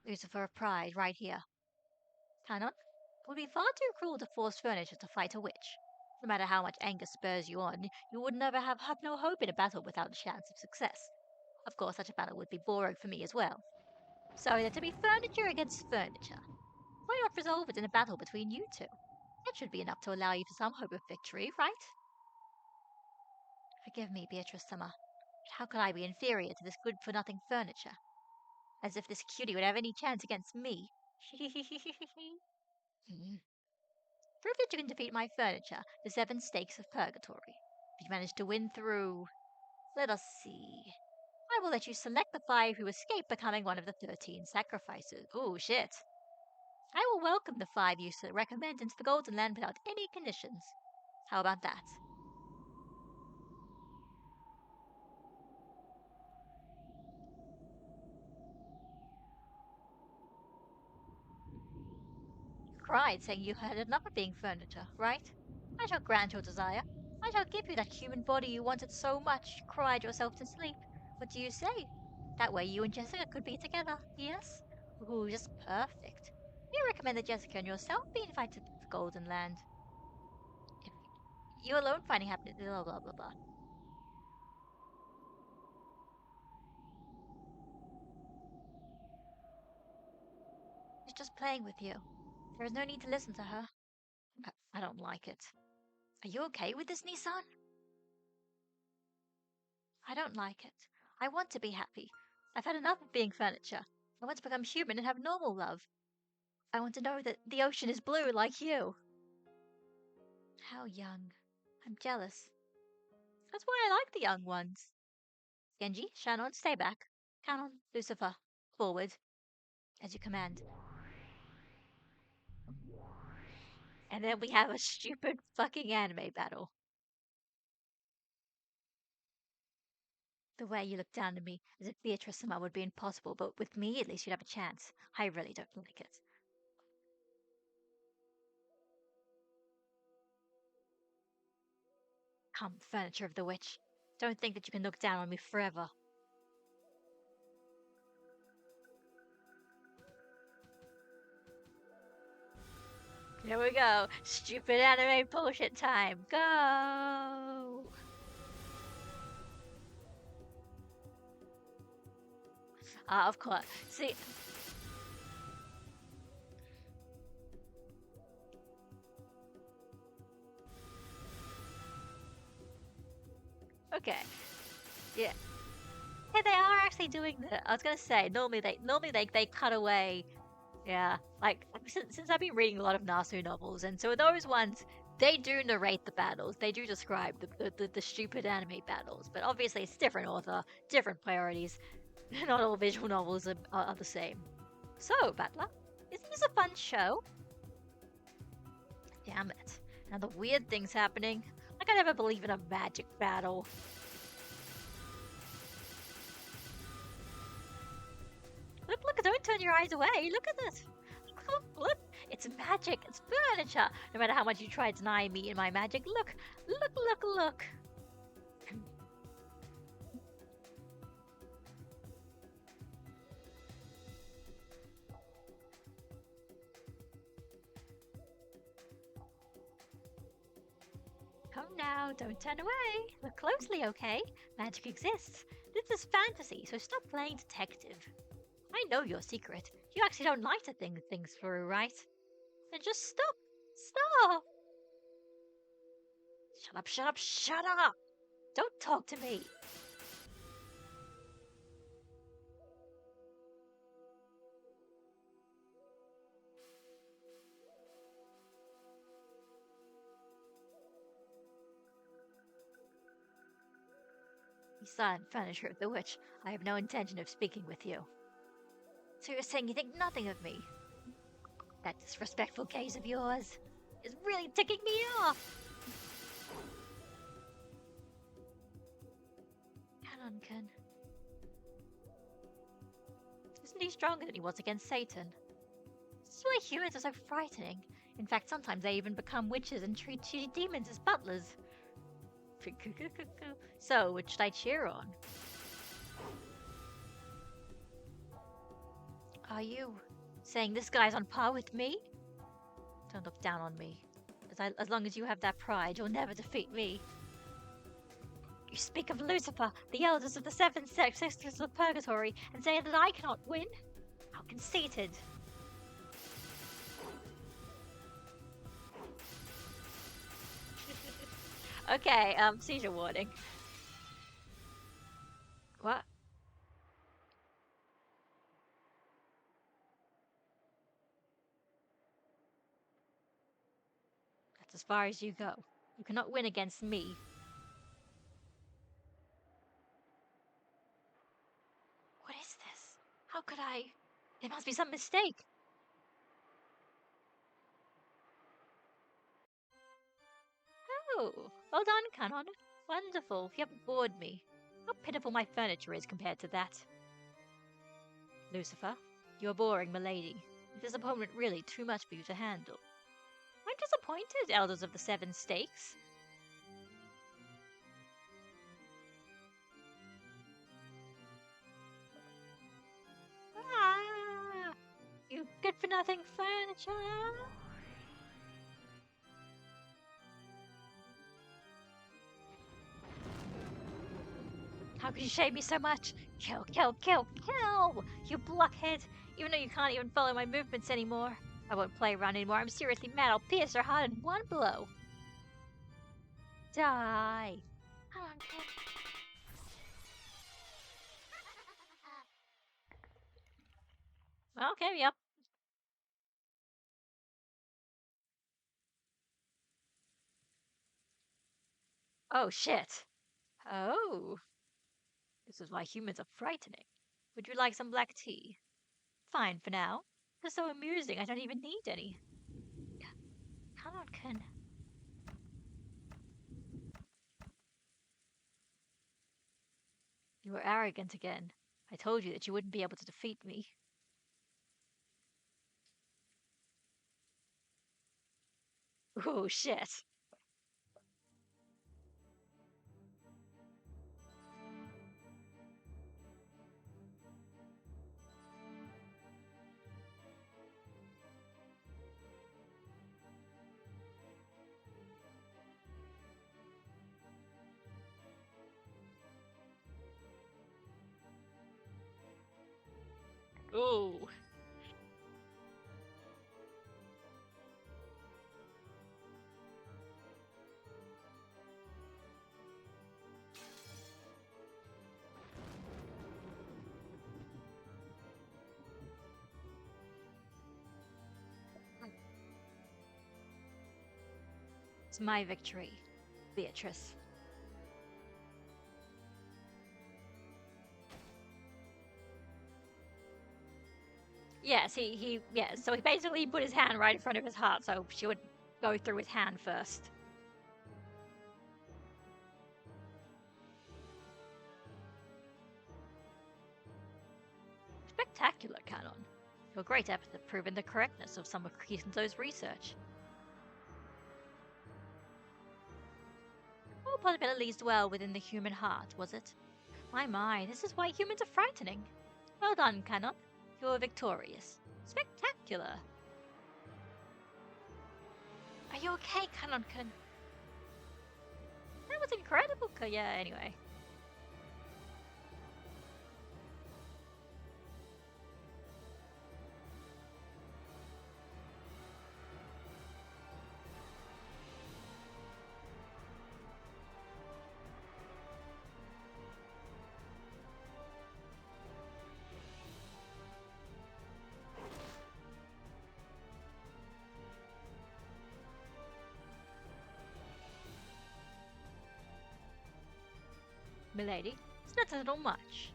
Lucifer of Pride, right here. Canon, it would be far too cruel to force furniture to fight a witch. No matter how much anger spurs you on, you would never have no hope in a battle without a chance of success. Of course, such a battle would be boring for me as well. So that to be furniture against furniture. Why not resolve it in a battle between you two? That should be enough to allow you for some hope of victory, right? Forgive me, Beatrice-sama, but how could I be inferior to this good-for-nothing furniture? As if this cutie would have any chance against me. Prove that you can defeat my furniture, the 7 stakes of purgatory. If you manage to win through... Let us see. I will let you select the 5 who escape becoming one of the 13 sacrifices. Ooh, shit. I will welcome the 5 you recommend into the Golden Land without any conditions. How about that? You cried, saying you had enough of being furniture, right? I shall grant your desire. I shall give you that human body you wanted so much, you cried yourself to sleep. What do you say? That way you and Jessica could be together, yes? Ooh, just perfect. You recommend that Jessica and yourself be invited to the Golden Land. If you alone finding happiness, blah blah blah blah. She's just playing with you. There is no need to listen to her. I don't like it. Are you okay with this, Nissan? I don't like it. I want to be happy. I've had enough of being furniture. I want to become human and have normal love. I want to know that the ocean is blue like you. How young. I'm jealous. That's why I like the young ones. Genji, Shannon, stay back. Canon, Lucifer, forward, as you command. And then we have a stupid fucking anime battle. The way you look down at me as if Beatrice somehow would be impossible, but with me at least you'd have a chance. I really don't like it. Come, furniture of the witch. Don't think that you can look down on me forever. Here we go. Stupid anime bullshit time. Go! Of course. See, okay. Yeah. Hey, they are actually doing that. I was gonna say, normally they cut away. Yeah, like since I've been reading a lot of Nasu novels, and so those ones they do narrate the battles. They do describe the stupid anime battles, but obviously it's different author, different priorities. Not all visual novels are the same. So, Battler, isn't this a fun show? Damn it! Now the weird things happening. Like I never believe in a magic battle. Look, don't turn your eyes away. Look at this. Look, it's magic. It's furniture. No matter how much you try to deny me and my magic, look. Come now, don't turn away. Look closely, okay? Magic exists. This is fantasy, so stop playing detective. I know your secret. You actually don't like to think things through, right? Then just stop. Stop. Shut up. Don't talk to me. Son, furniture of the witch, I have no intention of speaking with you. So you're saying you think nothing of me? That disrespectful gaze of yours is really ticking me off. Kanonkan. Isn't he stronger than he was against Satan? This is why humans are so frightening. In fact, sometimes they even become witches and treat shitty demons as butlers. So, which should I cheer on? Are you saying this guy's on par with me? Don't look down on me. As long as you have that pride, you'll never defeat me. You speak of Lucifer, the elders of the seven sisters of purgatory, and say that I cannot win? How conceited! Okay, seizure warning. What? That's as far as you go. You cannot win against me. What is this? How could I? There must be some mistake. Oh, well done, Canon. Wonderful. You haven't bored me. How pitiful my furniture is compared to that. Lucifer, you are boring, milady. Is this opponent really too much for you to handle? I'm disappointed, elders of the seven stakes. Ah, you good for nothing furniture. How could you shame me so much? Kill, you blockhead! Even though you can't even follow my movements anymore. I won't play around anymore. I'm seriously mad. I'll pierce her heart in one blow. Die. Come on, kid. Okay, yep. Oh, shit. Oh. This is why humans are frightening. Would you like some black tea? Fine for now. It's so amusing, I don't even need any. Come on, Ken. You were arrogant again. I told you that you wouldn't be able to defeat me. Oh, shit. Ooh. It's my victory, Beatrice. Yes, so he basically put his hand right in front of his heart so she would go through his hand first. Spectacular, Canon. Your great efforts have proven the correctness of some of Kisenzo's research. All part of it at least well within the human heart, was it? My, this is why humans are frightening. Well done, Canon. You were victorious. Spectacular. Are you okay, Canon-kun? That was incredible. Yeah, anyway. Milady, it's not a little much.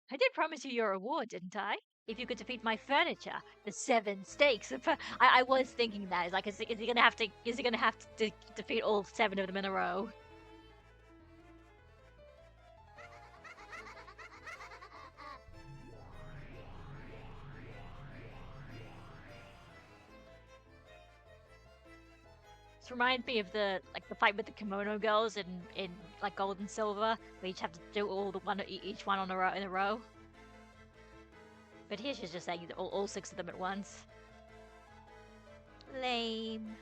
I did promise you your reward, didn't I? If you could defeat my furniture, the 7 stakes. I was thinking that. It's like, is he gonna have to? Is he gonna have to defeat all 7 of them in a row? This reminds me of the fight with the kimono girls in like Gold and Silver. We each have to do each one on in a row. But here she's just saying all 6 of them at once. Lame.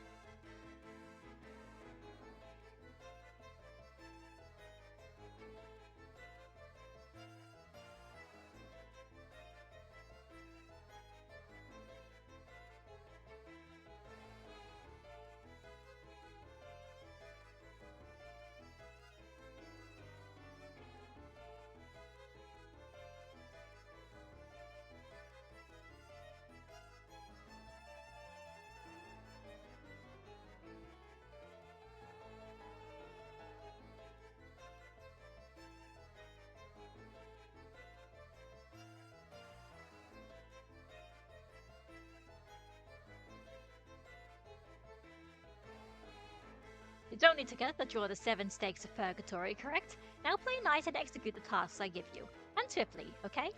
You don't need to draw the 7 stakes of purgatory, correct? Now play nice and execute the tasks I give you. And swiftly, okay?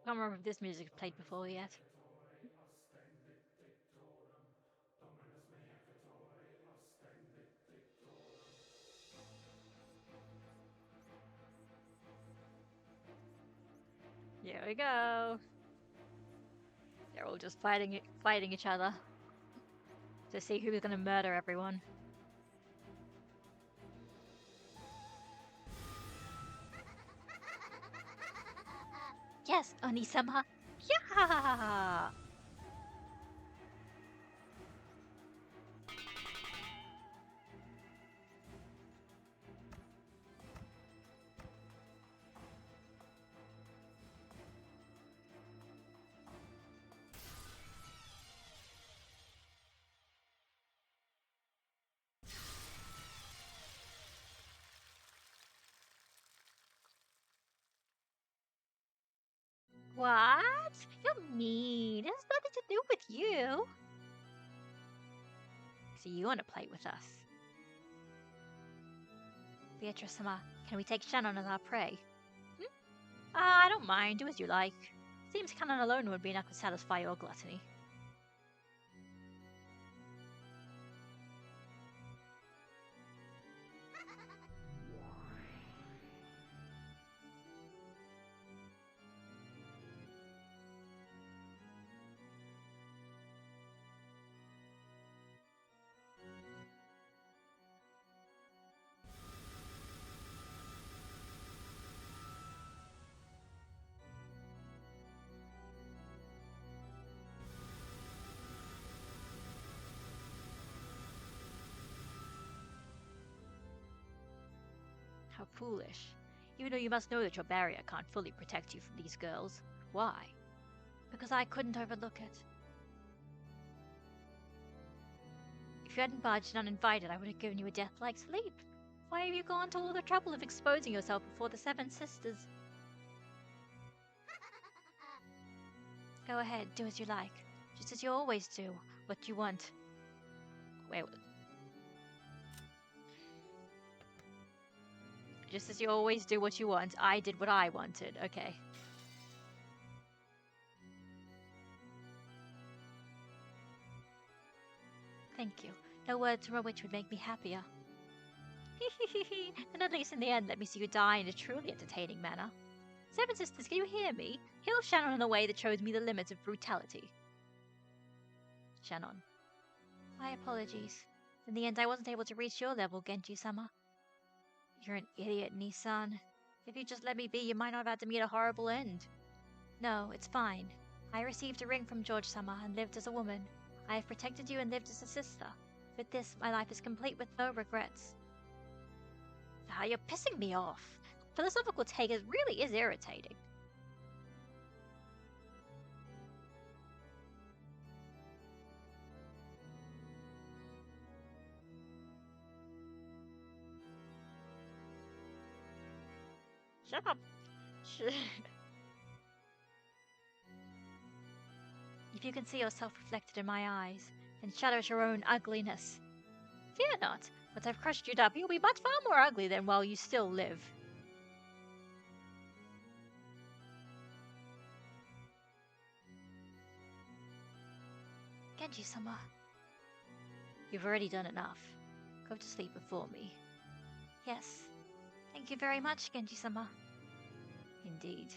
Can't remember if this music's played before yet. Here we go. They're all just fighting each other to see who's gonna murder everyone. Yes, Oni-sama. Yeah. What? You're mean. It has nothing to do with you. So you want to play with us? Beatrice-sama, can we take Shannon as our prey? Hmm? I don't mind. Do as you like. Seems Canon alone would be enough to satisfy your gluttony. How foolish. Even though you must know that your barrier can't fully protect you from these girls. Why? Because I couldn't overlook it. If you hadn't barged in uninvited, I would have given you a death-like sleep. Why have you gone to all the trouble of exposing yourself before the Seven Sisters? Go ahead, do as you like. Just as you always do. What you want. Wait. Just as you always do what you want. I did what I wanted. Okay. Thank you. No words from a witch would make me happier. And at least in the end, let me see you die in a truly entertaining manner. Seven Sisters, can you hear me? Heal Shannon in a way that shows me the limits of brutality. Shannon. My apologies. In the end, I wasn't able to reach your level, Genji-sama. You're an idiot, Nissan. If you just let me be, you might not have had to meet a horrible end. No, it's fine. I received a ring from George-sama and lived as a woman. I have protected you and lived as a sister. With this, my life is complete with no regrets. Ah, you're pissing me off. Philosophical take really is irritating. Shut up. If you can see yourself reflected in my eyes, then shudder at your own ugliness. Fear not. Once I've crushed you up, you'll be much far more ugly than while you still live. Genji-sama. You've already done enough. Go to sleep before me. Yes. Thank you very much, Genji-sama. Indeed.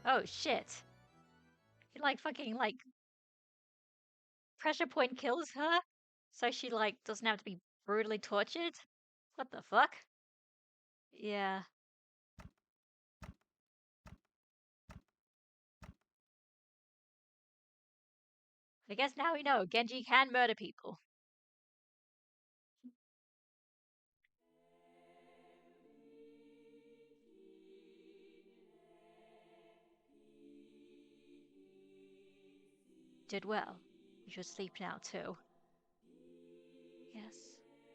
Oh shit. He fucking pressure point kills her, so she doesn't have to be brutally tortured. What the fuck? Yeah. I guess now we know Genji can murder people. Did well. You should sleep now too. Yes.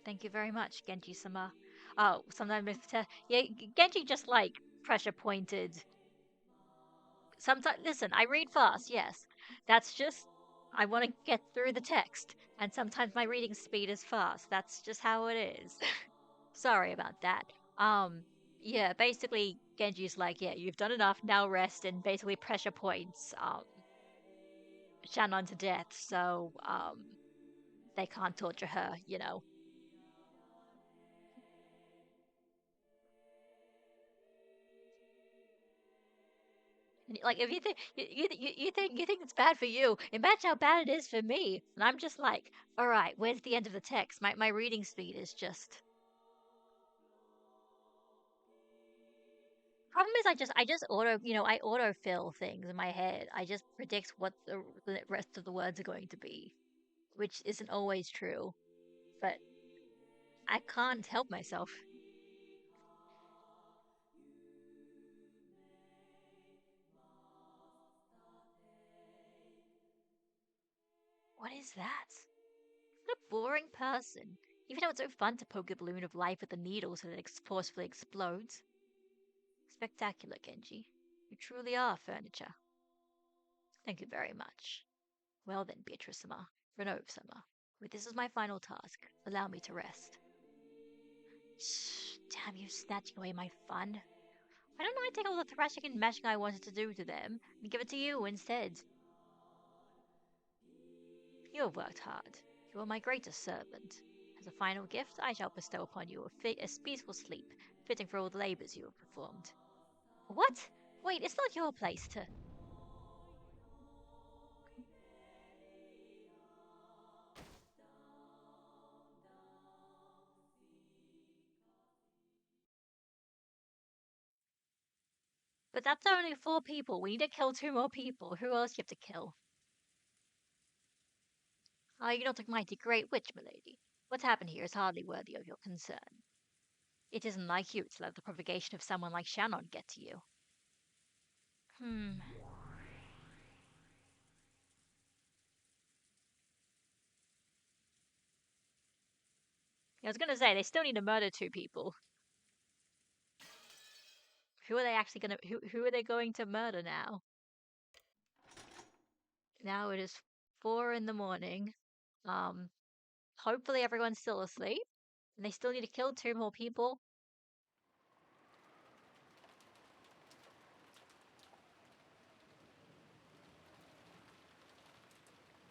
Thank you very much, Genji-sama. Oh, sometimes yeah, Genji just pressure pointed. Sometimes listen, I read fast, yes. That's just I want to get through the text, and sometimes my reading speed is fast. That's just how it is. Sorry about that. Um, yeah, basically Genji's like, yeah, you've done enough, now rest, and basically pressure points Shannon to death, so they can't torture her. And like if you think it's bad for you, imagine how bad it is for me. And I'm just like, all right, where's the end of the text? My reading speed is just. Problem is, I just I autofill things in my head. I just predict what the rest of the words are going to be, which isn't always true, but I can't help myself. What is that? What a boring person. Even though it's so fun to poke a balloon of life with a needle so that it forcefully explodes. Spectacular, Genji. You truly are furniture. Thank you very much. Well then, Beatrice-sama, Renove-sama, with this as my final task, allow me to rest. Shh, damn you, snatching away my fun. Why don't I take all the thrashing and mashing I wanted to do to them and give it to you instead? You have worked hard. You are my greatest servant. As a final gift, I shall bestow upon you a peaceful sleep, fitting for all the labors you have performed. What? Wait, it's not your place to. But that's only 4 people. We need to kill 2 more people. Who else you have to kill? Ah, you don't think mighty great witch, milady. What's happened here is hardly worthy of your concern. It isn't like you to let the propagation of someone like Shannon get to you. Hmm. I was gonna say they still need to murder 2 people. Who are they actually gonna? Who are they going to murder now? Now it is 4 in the morning. Um. Hopefully everyone's still asleep, and they still need to kill 2 more people.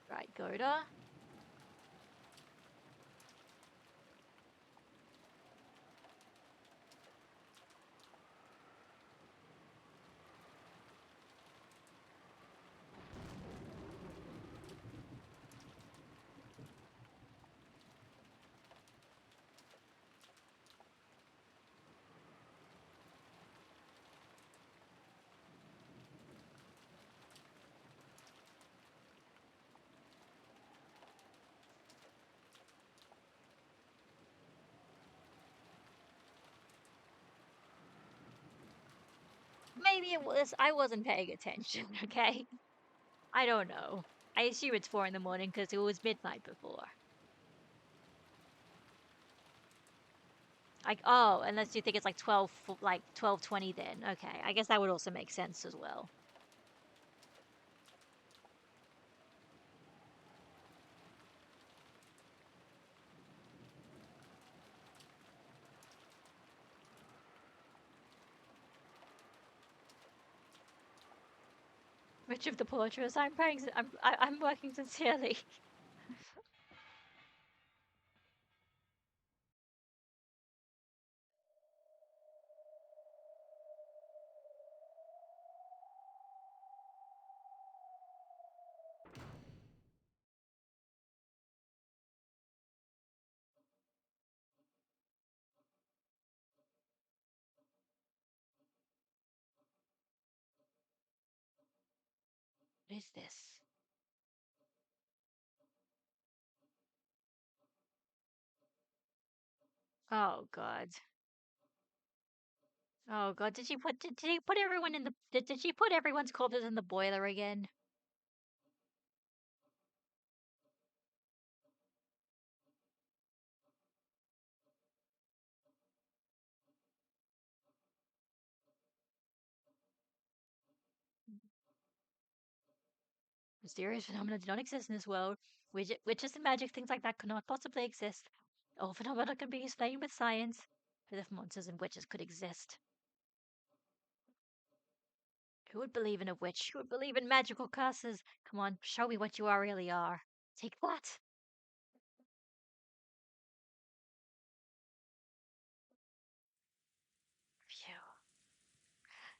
Right, Goda. Maybe it was. I wasn't paying attention. Okay. I don't know. I assume it's 4 in the morning because it was midnight before. Like, oh, unless you think it's like 12:20 then. Okay, I guess that would also make sense as well. Which of the portraits? I'm praying. I'm working sincerely. What is this? Oh God. Oh God. Did he put everyone in the did she put everyone's corpses in the boiler again? Mysterious phenomena do not exist in this world. Witches and magic, things like that could not possibly exist. All phenomena can be explained with science. But if monsters and witches could exist, who would believe in a witch? Who would believe in magical curses? Come on, show me what you really are. Take that. Phew.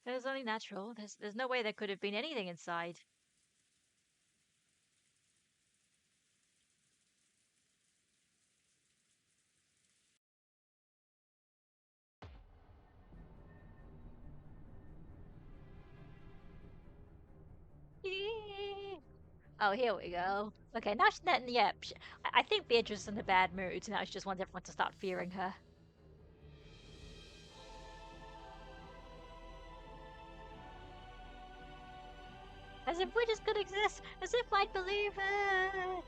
It was only natural. There's no way there could have been anything inside. Oh, here we go. Okay, now yeah, I think Beatrice is in a bad mood, so now she just wants everyone to start fearing her. As if witches could exist, as if I'd believe it!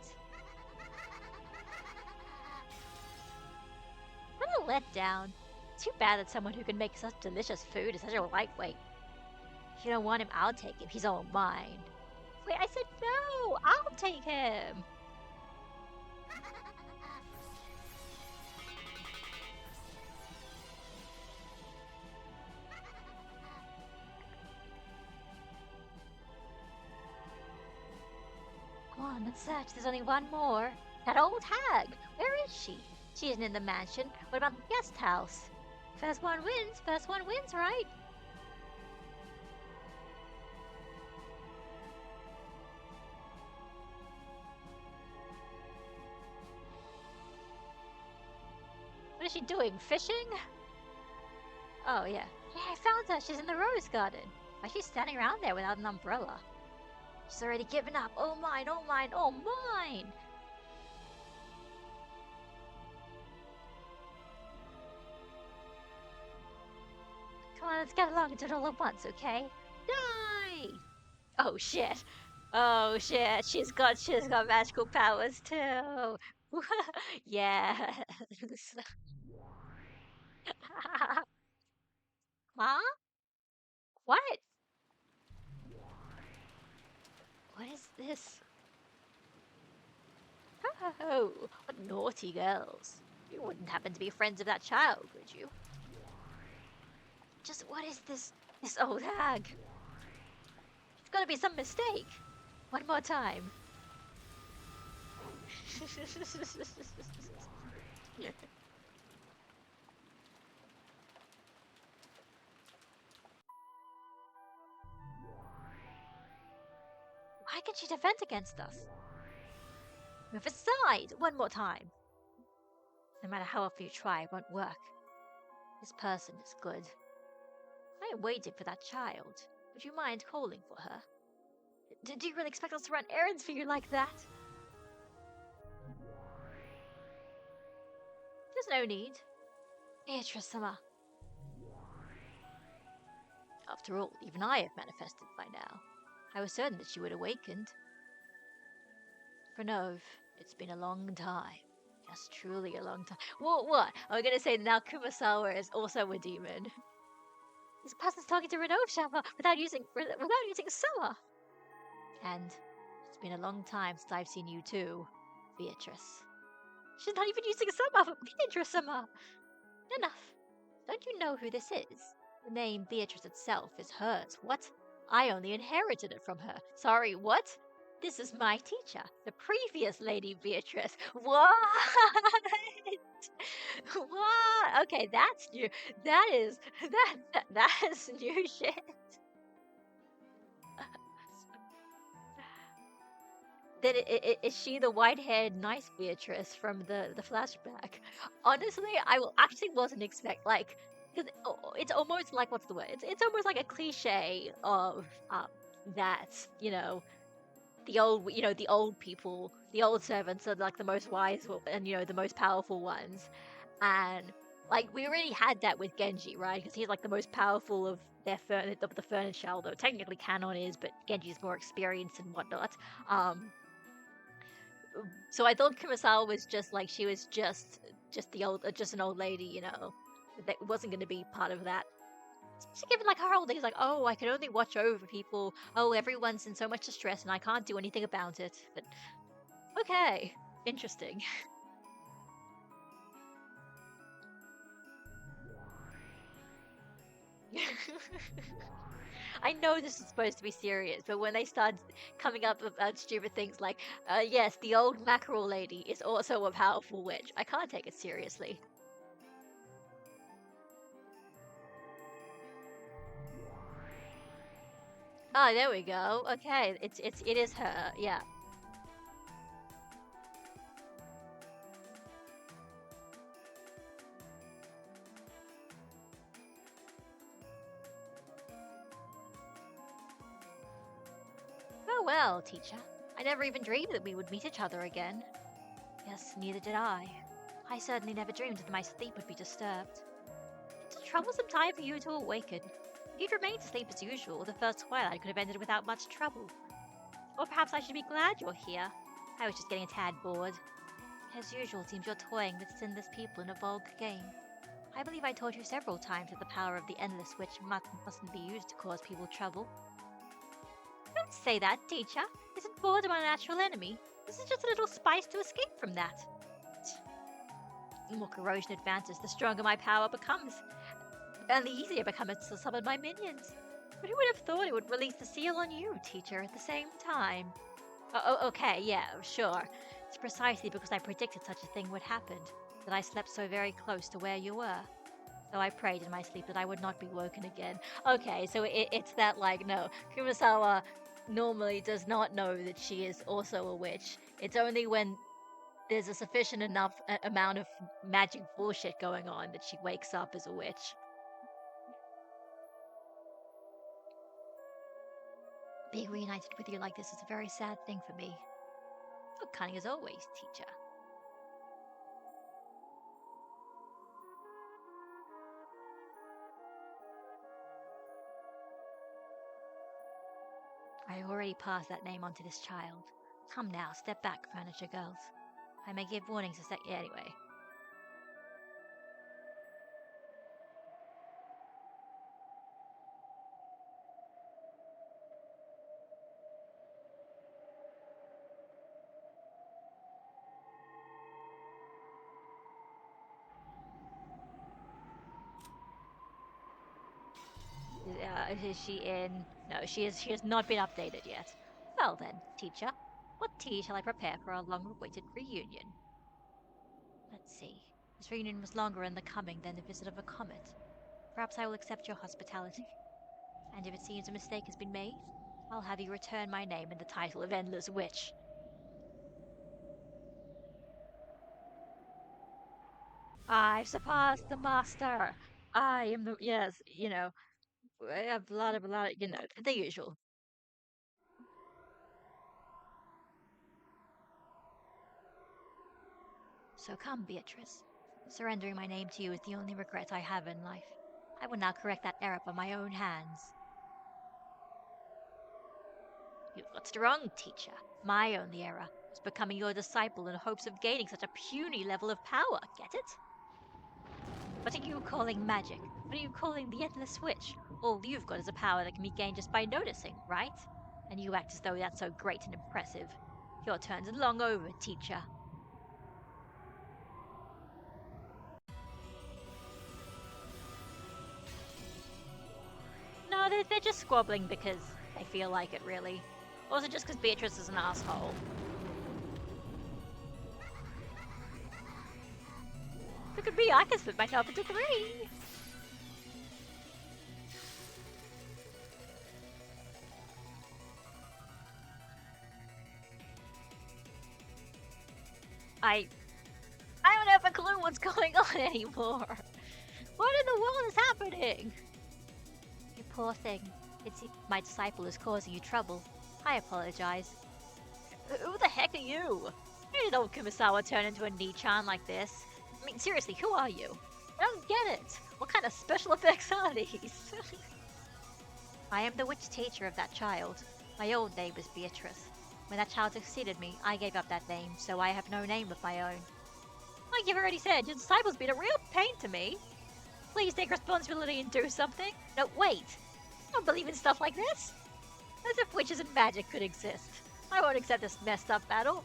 What a letdown. Too bad that someone who can make such delicious food is such a lightweight. If you don't want him, I'll take him. He's all mine. Wait, I said no! I'll take him! Come on, let's search. There's only one more. That old hag! Where is she? She isn't in the mansion. What about the guest house? First one wins, right? What is she doing? Fishing? Oh, yeah. Yeah, I found her. She's in the rose garden. Why is she standing around there without an umbrella? She's already given up. Oh, mine, oh, mine, oh, mine! Come on, let's get along and do it all at once, okay? Die! Oh, shit. Oh, shit. She's got magical powers, too. Yes. Huh? What? What is this? Oh, what naughty girls. You wouldn't happen to be friends of that child, would you? Just what is this old hag? It's gotta be some mistake. One more time. Why can she defend against us? Move aside! One more time. No matter how often you try, it won't work. This person is good. I am waiting for that child. Would you mind calling for her? Did you really expect us to run errands for you like that? There's no need. Beatrice-sama. After all, even I have manifested by now. I was certain that she would awakened. For Nove, it's been a long time. Just truly a long time. What? I'm gonna say now Kumasawa is also a demon. This person's talking to Renove without using Summer. And it's been a long time since I've seen you too, Beatrice. She's not even using Summer, Beatrice-sama. Enough. Don't you know who this is? The name Beatrice itself is hers. What? I only inherited it from her. Sorry, what? This is my teacher, the previous Lady Beatrice. What? What? Okay, that's new. That is new shit. Then is she the white-haired nice Beatrice from the flashback? Honestly, actually wasn't expect like because it's almost like what's the word? It's almost like a cliche of that the old people, the old servants are like the most wise and the most powerful ones, and like we already had that with Genji, right? Because he's like the most powerful of the furniture, although technically canon is, but Genji's more experienced and whatnot. So I thought Kumasawa was just like she was just an old lady, that wasn't going to be part of that. Especially given like her whole thing is like, oh, I can only watch over people. Oh, everyone's in so much distress and I can't do anything about it. But okay, interesting. I know this is supposed to be serious, but when they start coming up about stupid things like, yes, the old mackerel lady is also a powerful witch, I can't take it seriously. Oh, there we go. Okay, it is her. Yeah. Oh well, teacher. I never even dreamed that we would meet each other again. Yes, neither did I. I certainly never dreamed that my sleep would be disturbed. It's a troublesome time for you to awaken. If you'd remained asleep as usual, the first twilight could have ended without much trouble. Or perhaps I should be glad you're here. I was just getting a tad bored. As usual, it seems you're toying with sinless people in a vulgar game. I believe I told you several times that the power of the endless witch mustn't be used to cause people trouble. Don't say that, teacher. Isn't boredom our natural enemy? This is just a little spice to escape from that. The more corrosion advances, the stronger my power becomes, and the easier it becomes to summon my minions. But who would have thought it would release the seal on you, teacher, at the same time? Okay, yeah, sure. It's precisely because I predicted such a thing would happen, that I slept so very close to where you were. So I prayed in my sleep that I would not be woken again. Okay, so it's that, like, no, Kumasawa normally does not know that she is also a witch. It's only when there's a sufficient enough amount of magic bullshit going on that she wakes up as a witch. Being reunited with you like this is a very sad thing for me. So cunning as always, teacher. I already passed that name on to this child. Come now, step back, furniture girls. I may give warnings a sec. Anyway. Is she in? No, she has not been updated yet. Well then, teacher, what tea shall I prepare for our long-awaited reunion? Let's see. This reunion was longer in the coming than the visit of a comet. Perhaps I will accept your hospitality. And if it seems a mistake has been made, I'll have you return my name and the title of Endless Witch. I've surpassed the master. I am the yes, blah, the usual. So come, Beatrice. Surrendering my name to you is the only regret I have in life. I will now correct that error by my own hands. You've got it wrong, teacher. My only error was becoming your disciple in hopes of gaining such a puny level of power, get it? What are you calling magic? What are you calling the Endless Witch? All you've got is a power that can be gained just by noticing, right? And you act as though that's so great and impressive. Your turn's long over, teacher. No, they're just squabbling because they feel like it, really. Also just because Beatrice is an asshole. If it could be, I could split myself into three. I don't have a clue what's going on anymore. What in the world is happening? You poor thing. It's my disciple is causing you trouble. I apologize. Who the heck are you? Why did old Kumasawa turn into a Nichan like this? I mean, seriously, who are you? I don't get it. What kind of special effects are these? I am the witch teacher of that child. My old name was Beatrice. When that child succeeded me, I gave up that name, so I have no name of my own. Like you've already said, your disciple's been a real pain to me. Please take responsibility and do something. No, wait. I don't believe in stuff like this. As if witches and magic could exist. I won't accept this messed up battle.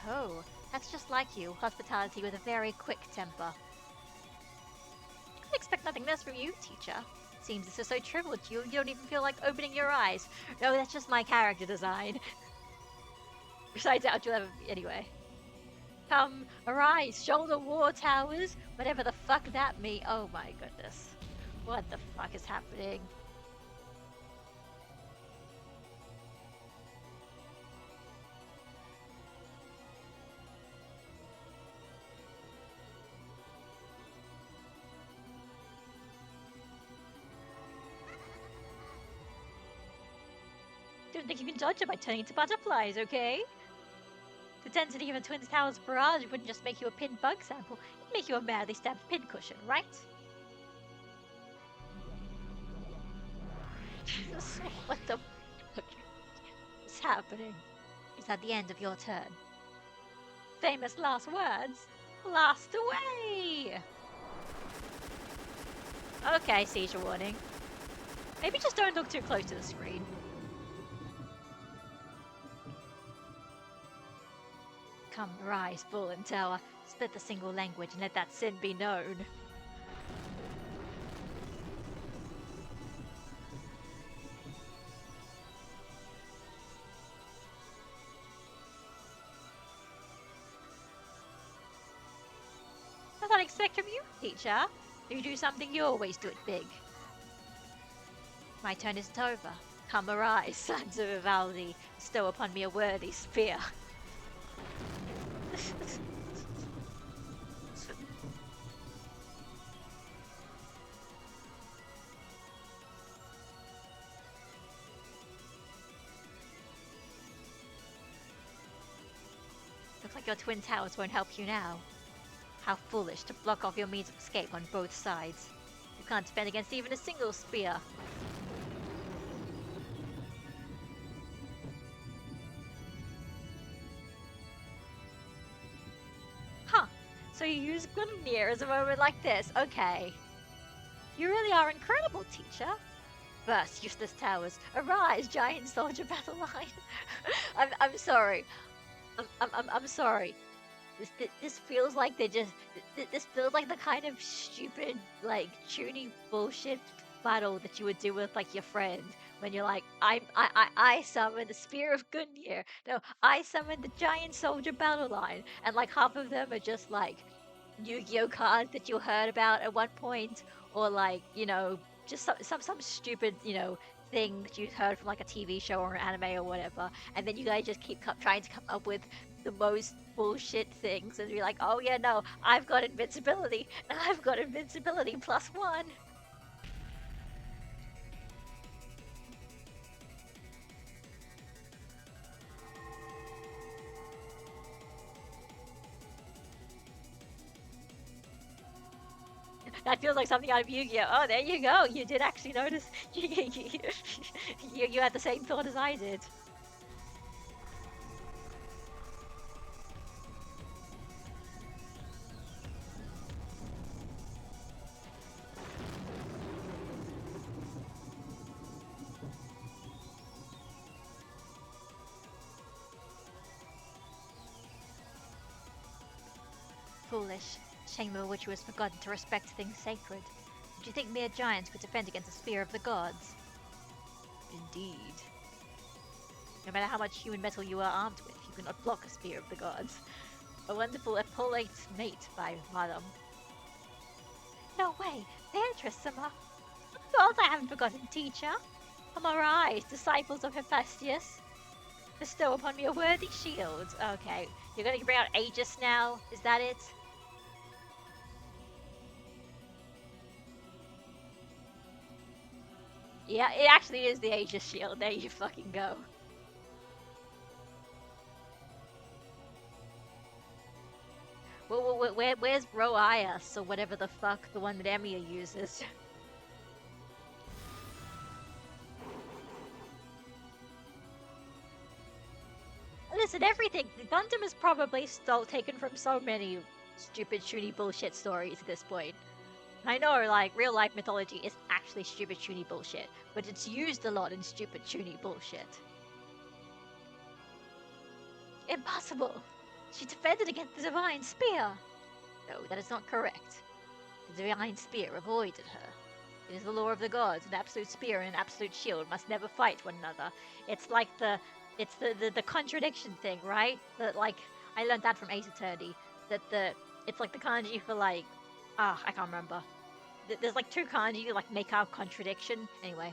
Oh, that's just like you. Hospitality with a very quick temper. I expect nothing less from you, teacher. Seems this is so trivial to you, you don't even feel like opening your eyes. No, that's just my character design. Besides, out you'll ever be anyway. Come, arise, shoulder war towers, whatever the fuck that means. Oh my goodness. What the fuck is happening? Don't think you can dodge it by turning into butterflies, okay? The density of a Twin Towers barrage wouldn't just make you a pin bug sample, it'd make you a madly stabbed pincushion, right? What the fuck is happening? Is that the end of your turn? Famous last words? Blast away! Okay, seizure warning. Maybe just don't look too close to the screen. Come, rise, bull and tower. Split the single language and let that sin be known. That's what I expect from you, teacher. If you do something, you always do it big. My turn isn't over. Come, arise, sons of Vivaldi. Bestow upon me a worthy spear. Looks like your twin towers won't help you now. How foolish to block off your means of escape on both sides. You can't defend against even a single spear. Huh. So you use Gungnir as a moment like this. Okay. You really are incredible, teacher. Burst, useless towers. Arise, giant soldier battle line. I'm sorry. I'm sorry. This feels like they just. This feels like the kind of stupid, like, tuny bullshit battle that you would do with, like, your friend. When you're like, I summon the Spear of Gungnir. No, I summon the giant soldier battle line. And, like, half of them are just, like, Yu-Gi-Oh cards that you heard about at one point. Or, like, you know, just some stupid, you know, thing that you heard from, like, a TV show or an anime or whatever. And then you guys just keep trying to come up with the most bullshit things and be like, oh yeah, no, I've got invincibility, and I've got invincibility +1. That feels like something out of Yu-Gi-Oh! Oh, there you go. You did actually notice. You had the same thought as I did. Foolish. Shame which was forgotten to respect things sacred. Did you think mere giants could defend against the spear of the gods? Indeed. No matter how much human metal you are armed with, you cannot block a spear of the gods. A wonderful epaulette mate by Madam. No way! Beatrice-sama! Of course I haven't forgotten, teacher! Come arise, disciples of Hephaestus! Bestow upon me a worthy shield. Okay, you're gonna bring out Aegis now? Is that it? Yeah, it actually is the Aegis shield. There you fucking go. Where's Roias, or whatever the fuck the one that Emiya uses? and everything. Gundam is probably still taken from so many stupid, shooty bullshit stories at this point. I know, like, real life mythology is actually stupid, shooty bullshit, but it's used a lot in stupid, shooty bullshit. Impossible! She defended against the divine spear! No, that is not correct. The divine spear avoided her. It is the law of the gods. An absolute spear and an absolute shield must never fight one another. It's like the contradiction thing, right? That, like, I learned that from Ace Attorney. It's like the kanji for, like, I can't remember. There's like two kanji to, like, make out contradiction. Anyway.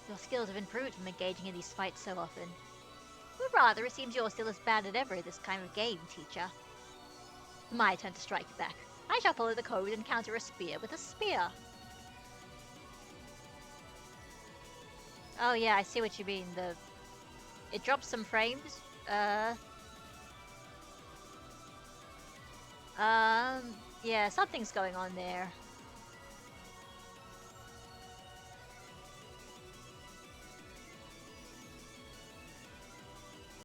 Your skills have improved from engaging in these fights so often. Or rather, it seems you're still as bad as ever at this kind of game, teacher. My turn to strike back. I shall follow the code and counter a spear with a spear. Oh yeah, I see what you mean. It drops some frames. Yeah, something's going on there.